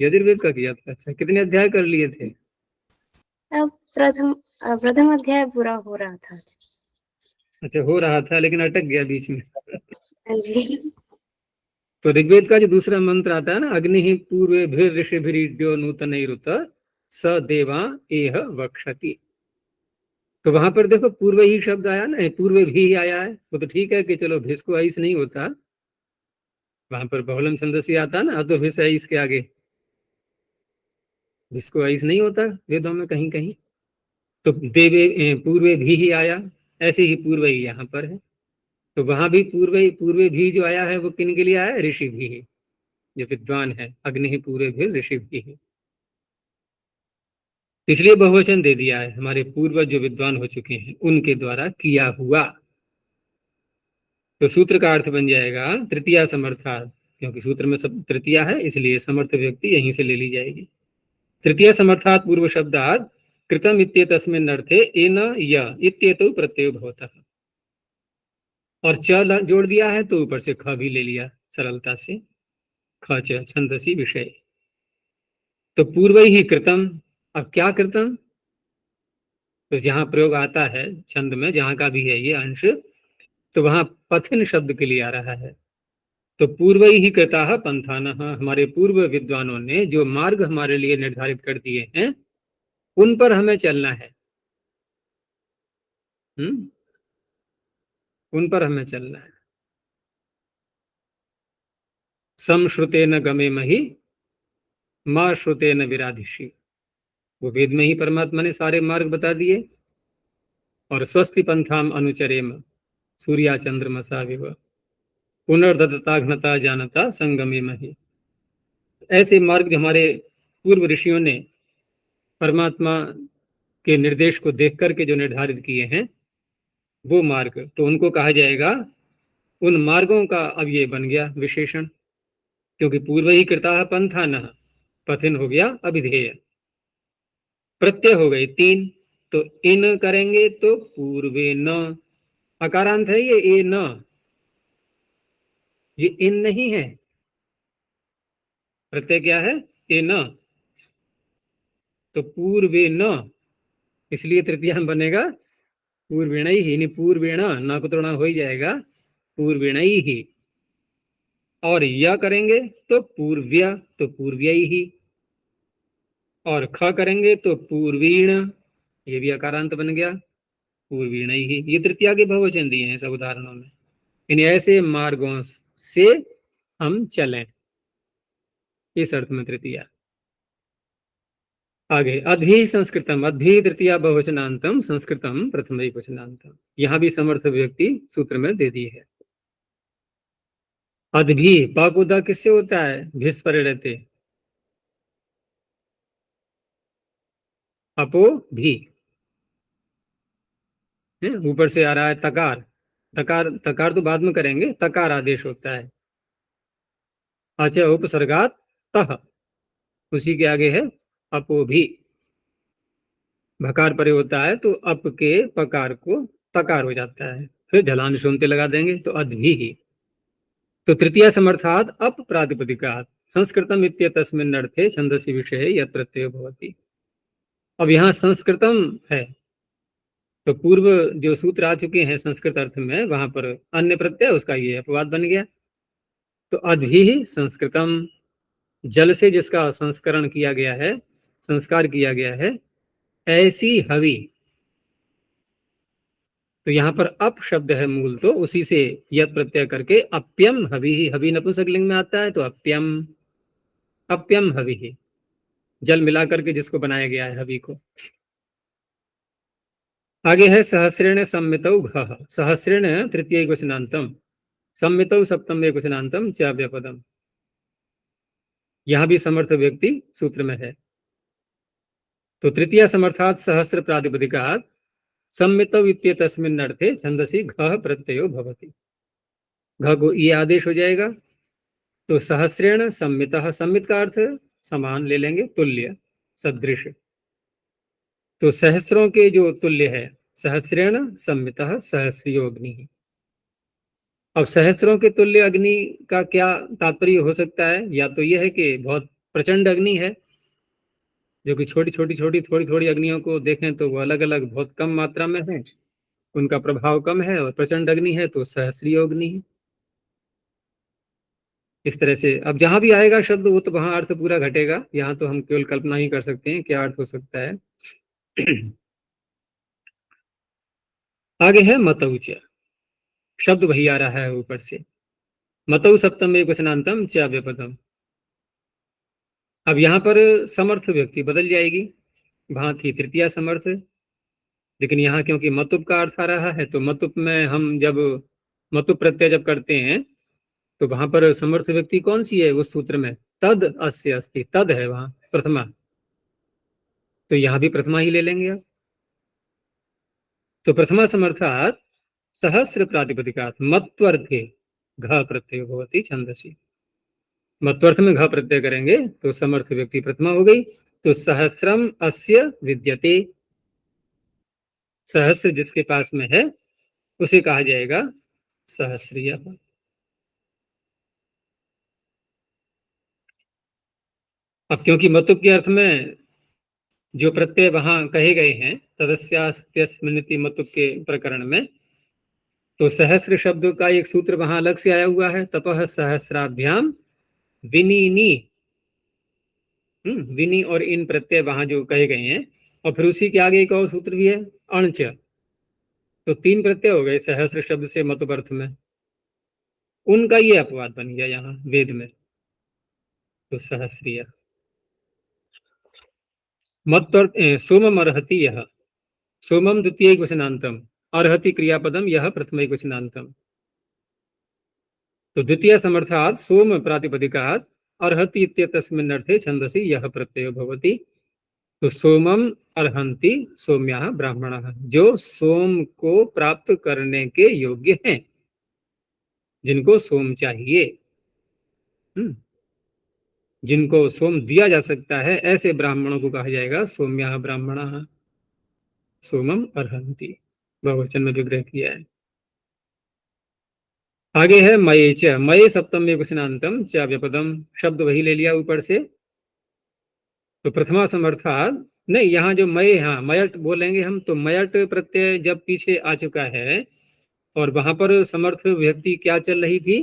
यजुर्वेद का किया था। अच्छा, कितने अध्याय कर लिए थे? अब प्रथम अध्याय पूरा हो रहा था। अच्छा, हो रहा था लेकिन अटक गया बीच में। हाँ जी। तो ऋग्वेद का जो दूसरा मंत्र आता है ना, अग्नि ही पूर्वे ऋषिभिरीड्यो नूतनैरुत स देवा एह वक्षति, तो वहां पर देखो पूर्व ही शब्द आया ना, पूर्व भी आया है। वो तो ठीक है कि चलो भिस को ऐस नहीं होता, वहां पर बहुलम छंदसी आता ना, तो भिस ऐस के आगे भिस को ऐस नहीं होता वेदों में कहीं कहीं। तो देवे पूर्वे भी ही आया, ऐसे ही पूर्व ही यहाँ पर है। तो वहां भी पूर्वे भी जो आया है वो किन के लिए आया है? ऋषि भी, जो विद्वान है। अग्नि ही पूर्वे भी ऋषि भी है, इसलिए बहुवचन दे दिया है। हमारे पूर्वज जो विद्वान हो चुके हैं उनके द्वारा किया हुआ। तो सूत्र का अर्थ बन जाएगा तृतीया समर्थात्, क्योंकि सूत्र में सब तृतीया है इसलिए समर्थ व्यक्ति यहीं से ले ली जाएगी। तृतीया समर्थात् पूर्व शब्दात् कृतम इत्येतस्मिन् अर्थे एन य इत्येतौ प्रत्ययो भवतः, और च जोड़ दिया है तो ऊपर से ख भी ले लिया सरलता से, ख च छंदसी विषय। तो पूर्व ही कृतम, अब क्या कृतम? तो जहां प्रयोग आता है छंद में, जहां का भी है ये अंश, तो वहां पथिन शब्द के लिए आ रहा है। तो पूर्व ही कृता पंथान, हमारे पूर्व विद्वानों ने जो मार्ग हमारे लिए निर्धारित कर दिए हैं उन पर हमें चलना है। उन पर हमें चलना है। समश्रुतेन गमे मही मां श्रुतेन विराधिषि, वो वेद में ही परमात्मा ने सारे मार्ग बता दिए। और स्वस्ति पंथाम अनुचरेम सूर्या चंद्रमसा विव पुनर्दत्ता घनता जानता संगमे मही। ऐसे मार्ग हमारे पूर्व ऋषियों ने परमात्मा के निर्देश को देख करके जो निर्धारित किए हैं वो मार्ग, तो उनको कहा जाएगा, उन मार्गों का अब ये बन गया विशेषण। क्योंकि पूर्व ही कृता पंथा न, पथिन हो गया अभिधेय, प्रत्यय हो गए 3, तो इन करेंगे तो पूर्वे न, अकारांत है ये ए न, ये इन नहीं है, प्रत्यय क्या है? ए न, तो पूर्वे न, इसलिए तृतीया बनेगा पूर्वेण ही, नहीं पूर्वेण, ना को तो ना हो ही जाएगा, पूर्वेण ही। और य करेंगे तो पूर्व्य, तो पूर्व्य ही। और ख करेंगे तो पूर्वीण, ये भी अकारांत बन गया, पूर्वीण ही। ये तृतीया के बहुवचन दिए हैं सब उदाहरणों में। इन ऐसे मार्गों से हम चलें, इस अर्थ में तृतीया। आगे अद्भि संस्कृतम, अद्भि तृतीया बहुवचनांतम, संस्कृतम प्रथम वचनांतम, यहां भी समर्थ व्यक्ति सूत्र में दे दी है। अद्भि पाकुदा किससे होता है? भिस पर रहते, अपो भी, ऊपर से आ रहा है तकार, तकार तकार तो बाद में करेंगे, तकार आदेश होता है। अच्छा, उपसर्गात तह, उसी के आगे है अपो भी, भकार परे होता है तो अप के पकार को तकार हो जाता है, फिर ढलान शोनते लगा देंगे तो अद्भि ही। तो तृतीय समर्थात अप प्रातिपदिकात संस्कृतम इत्येतस्मिन् अर्थे छंदसि विषये यत् प्रत्ययो भवति। अब यहाँ संस्कृतम है तो पूर्व जो सूत्र आ चुके हैं संस्कृत अर्थ में, वहां पर अन्य प्रत्यय, उसका ये अपवाद बन गया। तो अद्भिः संस्कृतम, जल से जिसका संस्करण किया गया है, संस्कार किया गया है, ऐसी हवि। तो यहाँ पर अप शब्द है मूल, तो उसी से यत प्रत्यय करके अप्यम हवि, हवि नपुंसकलिंग में आता है, तो अप्यम, अप्यम हवि, जल मिला करके जिसको बनाया गया है हवि को। आगे है सहस्रेण सम्मितौ घः, सहस्रेण तृतीय क्वचनांतम, सम्मितौ सप्तम क्वचनांतम च व्यापदम। यहां भी समर्थ व्यक्ति सूत्र में है। तो तृतीय समर्थात सहस्र प्रातिपदिकात सम्मितौ इत्येतस्मिन् अर्थे छंदसि घः प्रत्ययो भवति। घ को ये आदेश हो जाएगा। तो सहस्रेण सम्मितः, सम्मित का अर्थ समान ले लेंगे, तुल्य, सदृश। तो सहस्रों के जो तुल्य है, सहस्रेण सम्मितः सहस्रियो अग्नि। अब सहस्रों के तुल्य अग्नि का क्या तात्पर्य हो सकता है? या तो यह है कि बहुत प्रचंड अग्नि है, जो कि छोटी छोटी छोटी थोड़ी थोड़ी अग्नियों को देखें तो वो अलग अलग बहुत कम मात्रा में है, उनका प्रभाव कम है, और प्रचंड अग्नि है तो सहस्रिय अग्नि है। इस तरह से अब जहां भी आएगा शब्द, वो तो वहां अर्थ पूरा घटेगा। यहाँ तो हम केवल कल्पना ही कर सकते हैं क्या अर्थ हो सकता है। आगे है मतौच, शब्द वही आ रहा है ऊपर से, मतौ सप्तम एक वचनांतम च व्यापदम। अब यहाँ पर समर्थ व्यक्ति बदल जाएगी, वहां थी तृतीया समर्थ, लेकिन यहाँ क्योंकि मतुप का अर्थ आ रहा है, तो मतुप में हम जब मतुप प्रत्यय जब करते हैं, तो वहां पर समर्थ व्यक्ति कौन सी है उस सूत्र में? तद अस्य अस्ति, तद है वहां प्रथमा, तो यहाँ भी प्रथमा ही ले लेंगे आप। तो प्रथमा समर्थात सहस्र प्रातिपदिकात मत्वर्थे घ प्रत्यय भवति छंदसि। मत्वर्थ में घ प्रत्यय करेंगे तो समर्थ व्यक्ति प्रथमा हो गई। तो सहस्रम अस्य विद्यते, सहस्र जिसके पास में है उसे कहा जाएगा सहस्रिय। अब क्योंकि मतुप के अर्थ में जो प्रत्यय वहां कहे गए हैं तदस्यास्त्यस्मिनिति मतुप के प्रकरण में, तो सहस्र शब्द का एक सूत्र वहां अलग से आया हुआ है, तपः सहस्राभ्याम विनीनी। विनी और इन प्रत्यय वहां जो कहे गए हैं, और फिर उसी के आगे एक और सूत्र भी है अणच। तो तीन प्रत्यय हो गए सहस्र शब्द से मतुप अर्थ में, उनका ये अपवाद बन गया यहाँ वेद में, तो सहस्रिय। मत्वर्थ सोमम अर्हति यह, सोमम द्वितीय क्वचनांतम, अर्हति क्रियापदम यह प्रथम क्वचनांतम। तो द्वितीय समर्थात सोम प्रातिपदिकात अर्हति इत्येतस्मिन् अर्थे छंदसि यह प्रत्यय भवति। तो सोमम अर्हन्ति सौम्याः ब्राह्मणाः, जो सोम को प्राप्त करने के योग्य हैं, जिनको सोम चाहिए, जिनको सोम दिया जा सकता है, ऐसे ब्राह्मणों को कहा जाएगा सौम्याः ब्राह्मणाः। सोमम अर्हन्ति बहुवचन में विग्रह किया है। आगे है मये च, मये सप्तम में वचनांतम च व्यापदम, शब्द वही ले लिया ऊपर से। तो प्रथमा समर्थात नहीं, यहाँ जो मय, हाँ मयट बोलेंगे हम, तो मयट प्रत्यय जब पीछे आ चुका है और वहां पर समर्थ व्यक्ति क्या चल रही थी?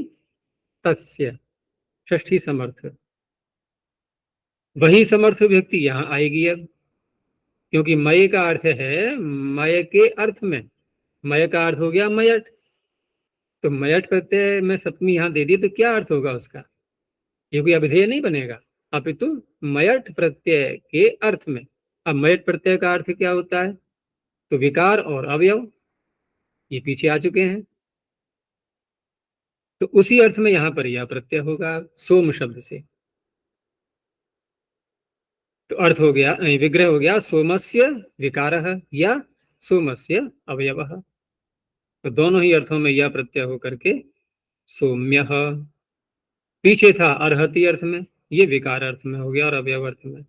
तस्य, षष्ठी समर्थ, वही समर्थ व्यक्ति यहाँ आएगी अब, क्योंकि मय का अर्थ है मय के अर्थ में, मय का अर्थ हो गया मयट। तो मयट प्रत्यय में सप्तमी यहाँ दे दी तो क्या अर्थ होगा उसका? ये कोई अभिधेय नहीं बनेगा, अपितु मयट प्रत्यय के अर्थ में। अब मयट प्रत्यय का अर्थ क्या होता है? तो विकार और अवयव, ये पीछे आ चुके हैं, तो उसी अर्थ में यहां पर यह प्रत्यय होगा सोम शब्द से। तो अर्थ हो गया, विग्रह हो गया सोमस्य विकारः या सोमस्य अवयवः। तो दोनों ही अर्थों में यह प्रत्यय होकर के सौम्यः, पीछे था अर्हति अर्थ में, ये विकार अर्थ में हो गया और अवयव अर्थ में।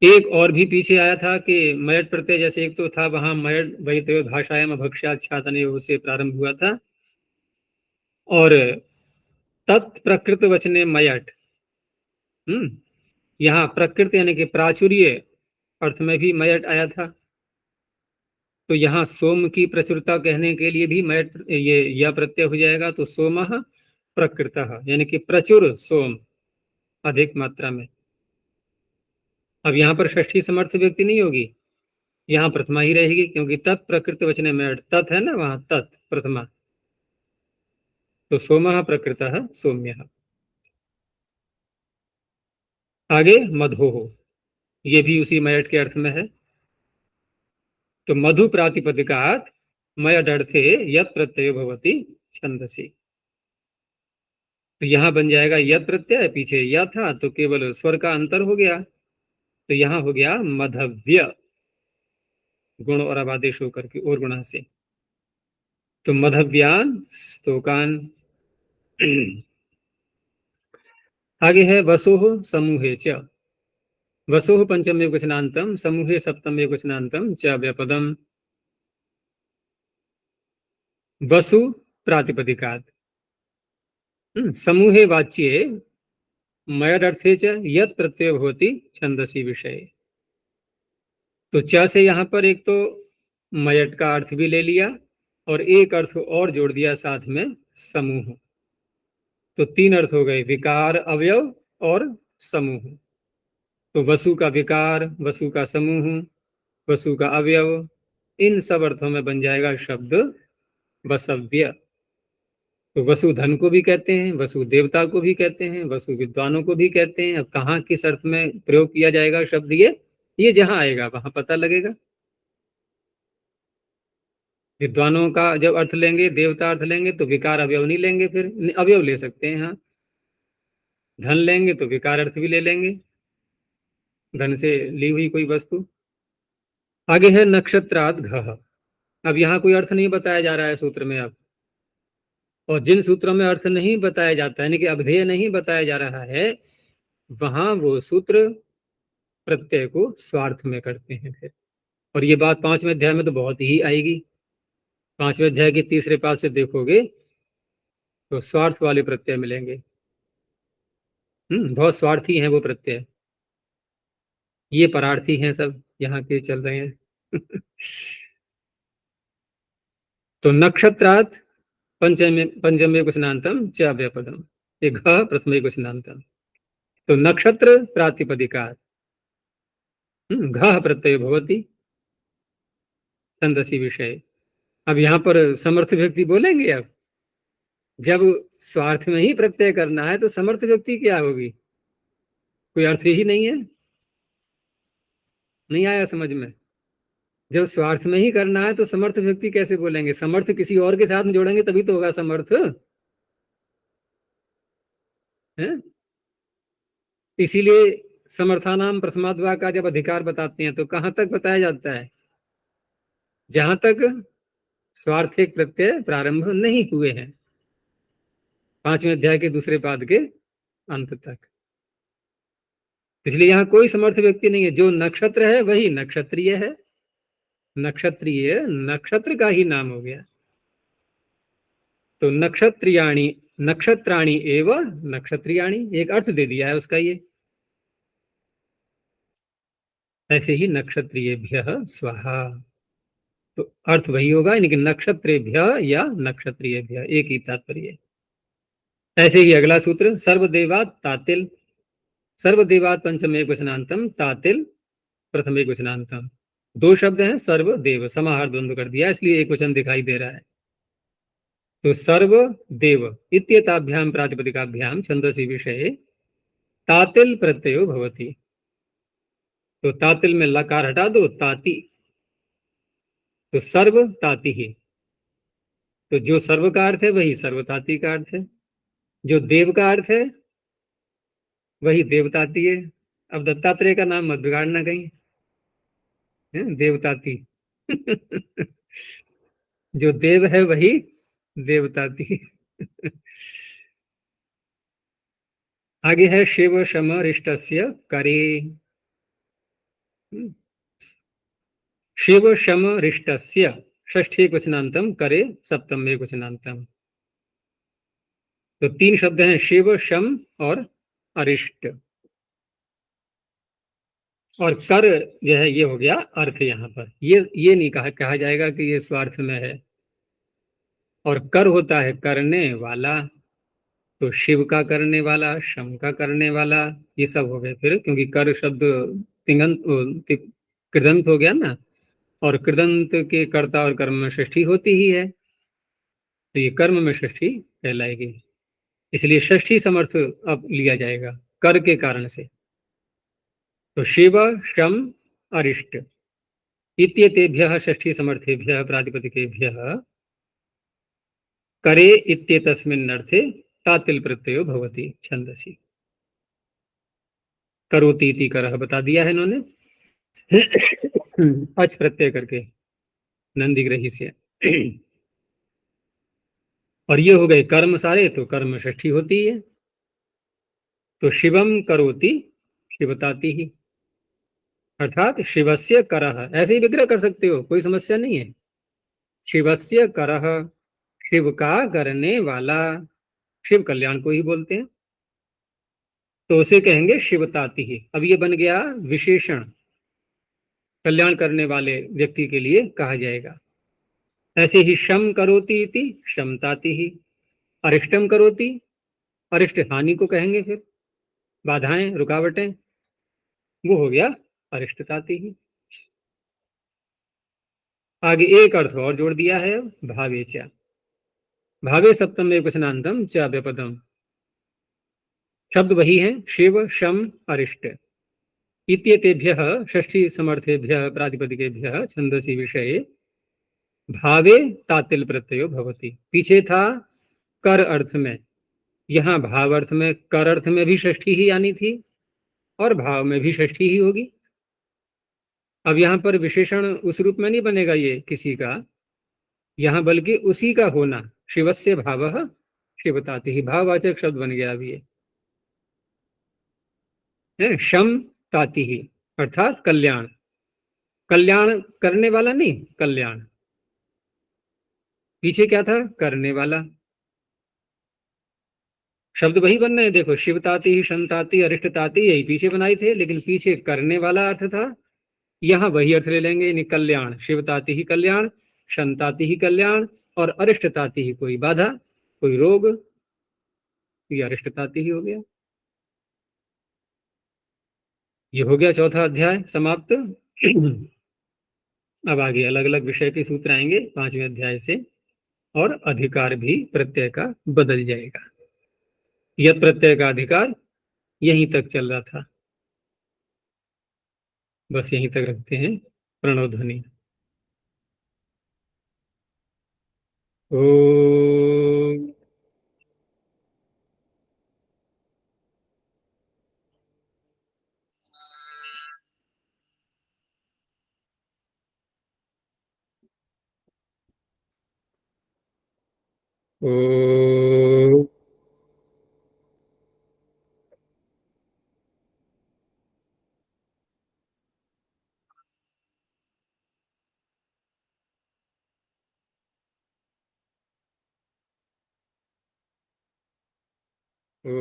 एक और भी पीछे आया था कि मयट प्रत्यय, जैसे एक तो था वहां मयट वही भाषायाम भक्ष्याच्छादनयोः से प्रारंभ हुआ था, और तत्प्रकृत वचने मयट, यहाँ प्रकृत यानी कि प्राचुर्य अर्थ में भी मयट आया था। तो यहाँ सोम की प्रचुरता कहने के लिए भी मैट ये या प्रत्यय हो जाएगा, तो सोमः प्रकृतः, यानी कि प्रचुर सोम, अधिक मात्रा में। अब यहाँ पर षष्ठी समर्थ व्यक्ति नहीं होगी, यहाँ प्रथमा ही रहेगी, क्योंकि तत् प्रकृत वचने में तत् है ना, वहां तत् प्रथमा, तो सोमः प्रकृतः सौम्यः। आगे मधोः, ये भी उसी मयट के अर्थ में है। तो मधु प्रातिपदिकात् मयडर्थे यत् प्रत्ययो भवति छंदसि। तो यहाँ बन जाएगा यत् प्रत्यय, पीछे या था तो केवल स्वर का अंतर हो गया, तो यहाँ हो गया मधव्य, गुण और अबादेश होकर के और गुणा से। तो मधव्यान स्तोकान। आगे है वसुः समूहे च। वसुः पंचमे वचनांतम, समूहे सप्तमे वचनांतम च व्यापदम। वसु प्रातिपदिकात् समूहे वाच्ये मयदर्थे च यत् प्रत्यय भवति छंदसी विषय। तो च से यहाँ पर एक तो मयट का अर्थ भी ले लिया और एक अर्थ और जोड़ दिया साथ में, समूह। तो तीन अर्थ हो गए, विकार, अवयव और समूह। तो वसु का विकार, वसु का समूह, वसु का अवयव, इन सब अर्थों में बन जाएगा शब्द वसव्य। तो वसु धन को भी कहते हैं, वसु देवता को भी कहते हैं, वसु विद्वानों को भी कहते हैं। अब कहाँ किस अर्थ में प्रयोग किया जाएगा शब्द, ये जहां आएगा वहां पता लगेगा। विद्वानों का जब अर्थ लेंगे, देवता अर्थ लेंगे, तो विकार अवयव नहीं लेंगे, फिर अवयव ले सकते हैं। हाँ, धन लेंगे तो विकार अर्थ भी ले लेंगे, धन से ली हुई कोई वस्तु। आगे है नक्षत्रात् घः। अब यहाँ कोई अर्थ नहीं बताया जा रहा है सूत्र में अब, और जिन सूत्रों में अर्थ नहीं बताया जाता है, यानी कि अवधेय नहीं बताया जा रहा है, वहां वो सूत्र प्रत्यय को स्वार्थ में करते हैं फिर। और ये बात 5वें अध्याय में तो बहुत ही आएगी। 5वें अध्याय के तीसरे पाद से देखोगे तो स्वार्थ वाले प्रत्यय मिलेंगे। बहुत स्वार्थी हैं वो प्रत्यय, ये परार्थी हैं सब यहाँ के चल रहे हैं। तो नक्षत्रात् पंचमे क्वचनांतम च व्यापदम, ये घ प्रथमे क्वचनांतम। तो नक्षत्र प्रातिपदिका घ प्रत्यय भवति छंदसी विषय। अब यहाँ पर समर्थ व्यक्ति बोलेंगे। अब जब स्वार्थ में ही प्रत्यय करना है तो समर्थ व्यक्ति क्या होगी, कोई अर्थ ही नहीं है। नहीं आया समझ में? जब स्वार्थ में ही करना है तो समर्थ व्यक्ति कैसे बोलेंगे? समर्थ किसी और के साथ में जोड़ेंगे तभी तो होगा समर्थ है। इसीलिए समर्थानाम प्रथमाद्वा का जब अधिकार बताते हैं तो कहां तक बताया जाता है, जहां तक स्वार्थिक प्रत्यय प्रारंभ नहीं हुए हैं, 5वें अध्याय के दूसरे पाद के अंत तक। इसलिए यहाँ कोई समर्थ व्यक्ति नहीं है, जो नक्षत्र है वही नक्षत्रीय है। नक्षत्रीय नक्षत्र का ही नाम हो गया। तो नक्षत्रियाणी, नक्षत्राणी एवं नक्षत्रियाणी, एक अर्थ दे दिया है उसका ये। ऐसे ही नक्षत्रियेभ्यः स्वाहा, तो अर्थ वही होगा, यानी कि नक्षत्रेभ्य या नक्षत्रियेभ्य, एक ही तात्पर्य। ऐसे ही अगला सूत्र सर्वदेवात् तातिल। सर्वदेवात् पंचमे वचनांतम, तातिल प्रथमे वचनांतम। दो शब्द हैं सर्वदेव, समाहार द्वंद्व कर दिया इसलिए एक वचन दिखाई दे रहा है। तो सर्वदेव इत्येताभ्याम प्रातिपदिकाभ्याम छंदसी विषये तातिल प्रत्ययो भवति। तो तातिल में लकार हटा दो, ताति, तो सर्व ताति ही। तो जो सर्व का अर्थ है वही सर्वताति का अर्थ है, जो देव का अर्थ है वही देवताती है। अब दत्तात्रेय का नाम मत बिगाड़ना कहीं, है देवताती। जो देव है वही देवताती। आगे है शिव शम रिष्टस्य करे। शिव शम रिष्टस्य षष्ठी क्वचनांतम, करे सप्तमे क्वचनांतम। तो तीन शब्द हैं शिव, शम और अरिष्ट। और कर जो है ये हो गया अर्थ यहाँ पर। ये नहीं कहा जाएगा कि ये स्वार्थ में है। और कर होता है करने वाला, तो शिव का करने वाला, शम का करने वाला, ये सब हो गए फिर, क्योंकि कर शब्द तिंगंत कृदंत हो गया ना, और कृदंत के कर्ता और कर्म में षष्ठी होती ही है, तो ये कर्म में षष्ठी कहलाएगी। इसलिए षष्ठी समर्थ अब लिया जाएगा कर के कारण से। तो शिव शम अरिष्ट इत्येतेभ्यः षष्ठी समर्थेभ्यः प्रातिपदिकेभ्यः करे इत्येतस्मिन्नर्थे तातिल प्रत्ययो भवति छंदसि। करोति इति करः बता दिया है इन्होंने अच प्रत्यय करके नंदीग्रही से। और ये हो गए कर्म सारे, तो कर्म षष्ठी होती है। तो शिवम करोति शिवताति ही, अर्थात शिवस्य करः, ऐसे ही विग्रह कर सकते हो, कोई समस्या नहीं है। शिवस्य करः, शिव का करने वाला, शिव कल्याण को ही बोलते हैं, तो उसे कहेंगे शिवताति ही। अब ये बन गया विशेषण, कल्याण करने वाले व्यक्ति के लिए कहा जाएगा। ऐसे ही शम करोति इति शमताति ही, अरिष्टम करोति, अरिष्ट हानि को कहेंगे, फिर बाधाएं रुकावटें, वो हो गया अरिष्टताति ही। आगे एक अर्थ और जोड़ दिया है, भावे च, भावे सप्तम एक वचनांतम च व्यपदम, शब्द वही है शिव शम अरिष्ट इत्येतेभ्यः षष्ठी समर्थेभ्यः प्रातिपदिकेभ्यः छंदसी विषये भावे तातिल प्रत्ययो भवति। पीछे था कर अर्थ में, यहाँ भाव अर्थ में, कर अर्थ में भी षष्ठी ही आनी थी और भाव में भी षष्ठी ही होगी। अब यहाँ पर विशेषण उस रूप में नहीं बनेगा ये किसी का, यहाँ बल्कि उसी का होना, शिवस्य भावः शिवताति ही, भाववाचक शब्द बन गया। अब ये शम ताति ही अर्थात कल्याण, कल्याण करने वाला नहीं, कल्याण। पीछे क्या था, करने वाला। शब्द वही बन रहे हैं, देखो शिवताति ही, शंताति, अरिष्टताति, यही पीछे बनाए थे, लेकिन पीछे करने वाला अर्थ था, यहाँ वही अर्थ ले लेंगे, यानी कल्याण। शिवताति ही कल्याण, शंताति ही कल्याण, और अरिष्टताति ही कोई बाधा, कोई रोग, ये अरिष्टताति ही हो गया। ये हो गया चौथा अध्याय समाप्त। अब आगे अलग अलग विषय के सूत्र आएंगे पांचवें अध्याय से, और अधिकार भी प्रत्यय का बदल जाएगा। यह प्रत्यय का अधिकार यहीं तक चल रहा था, बस यहीं तक रखते हैं। प्रणव ध्वनि। ओ ओ ओ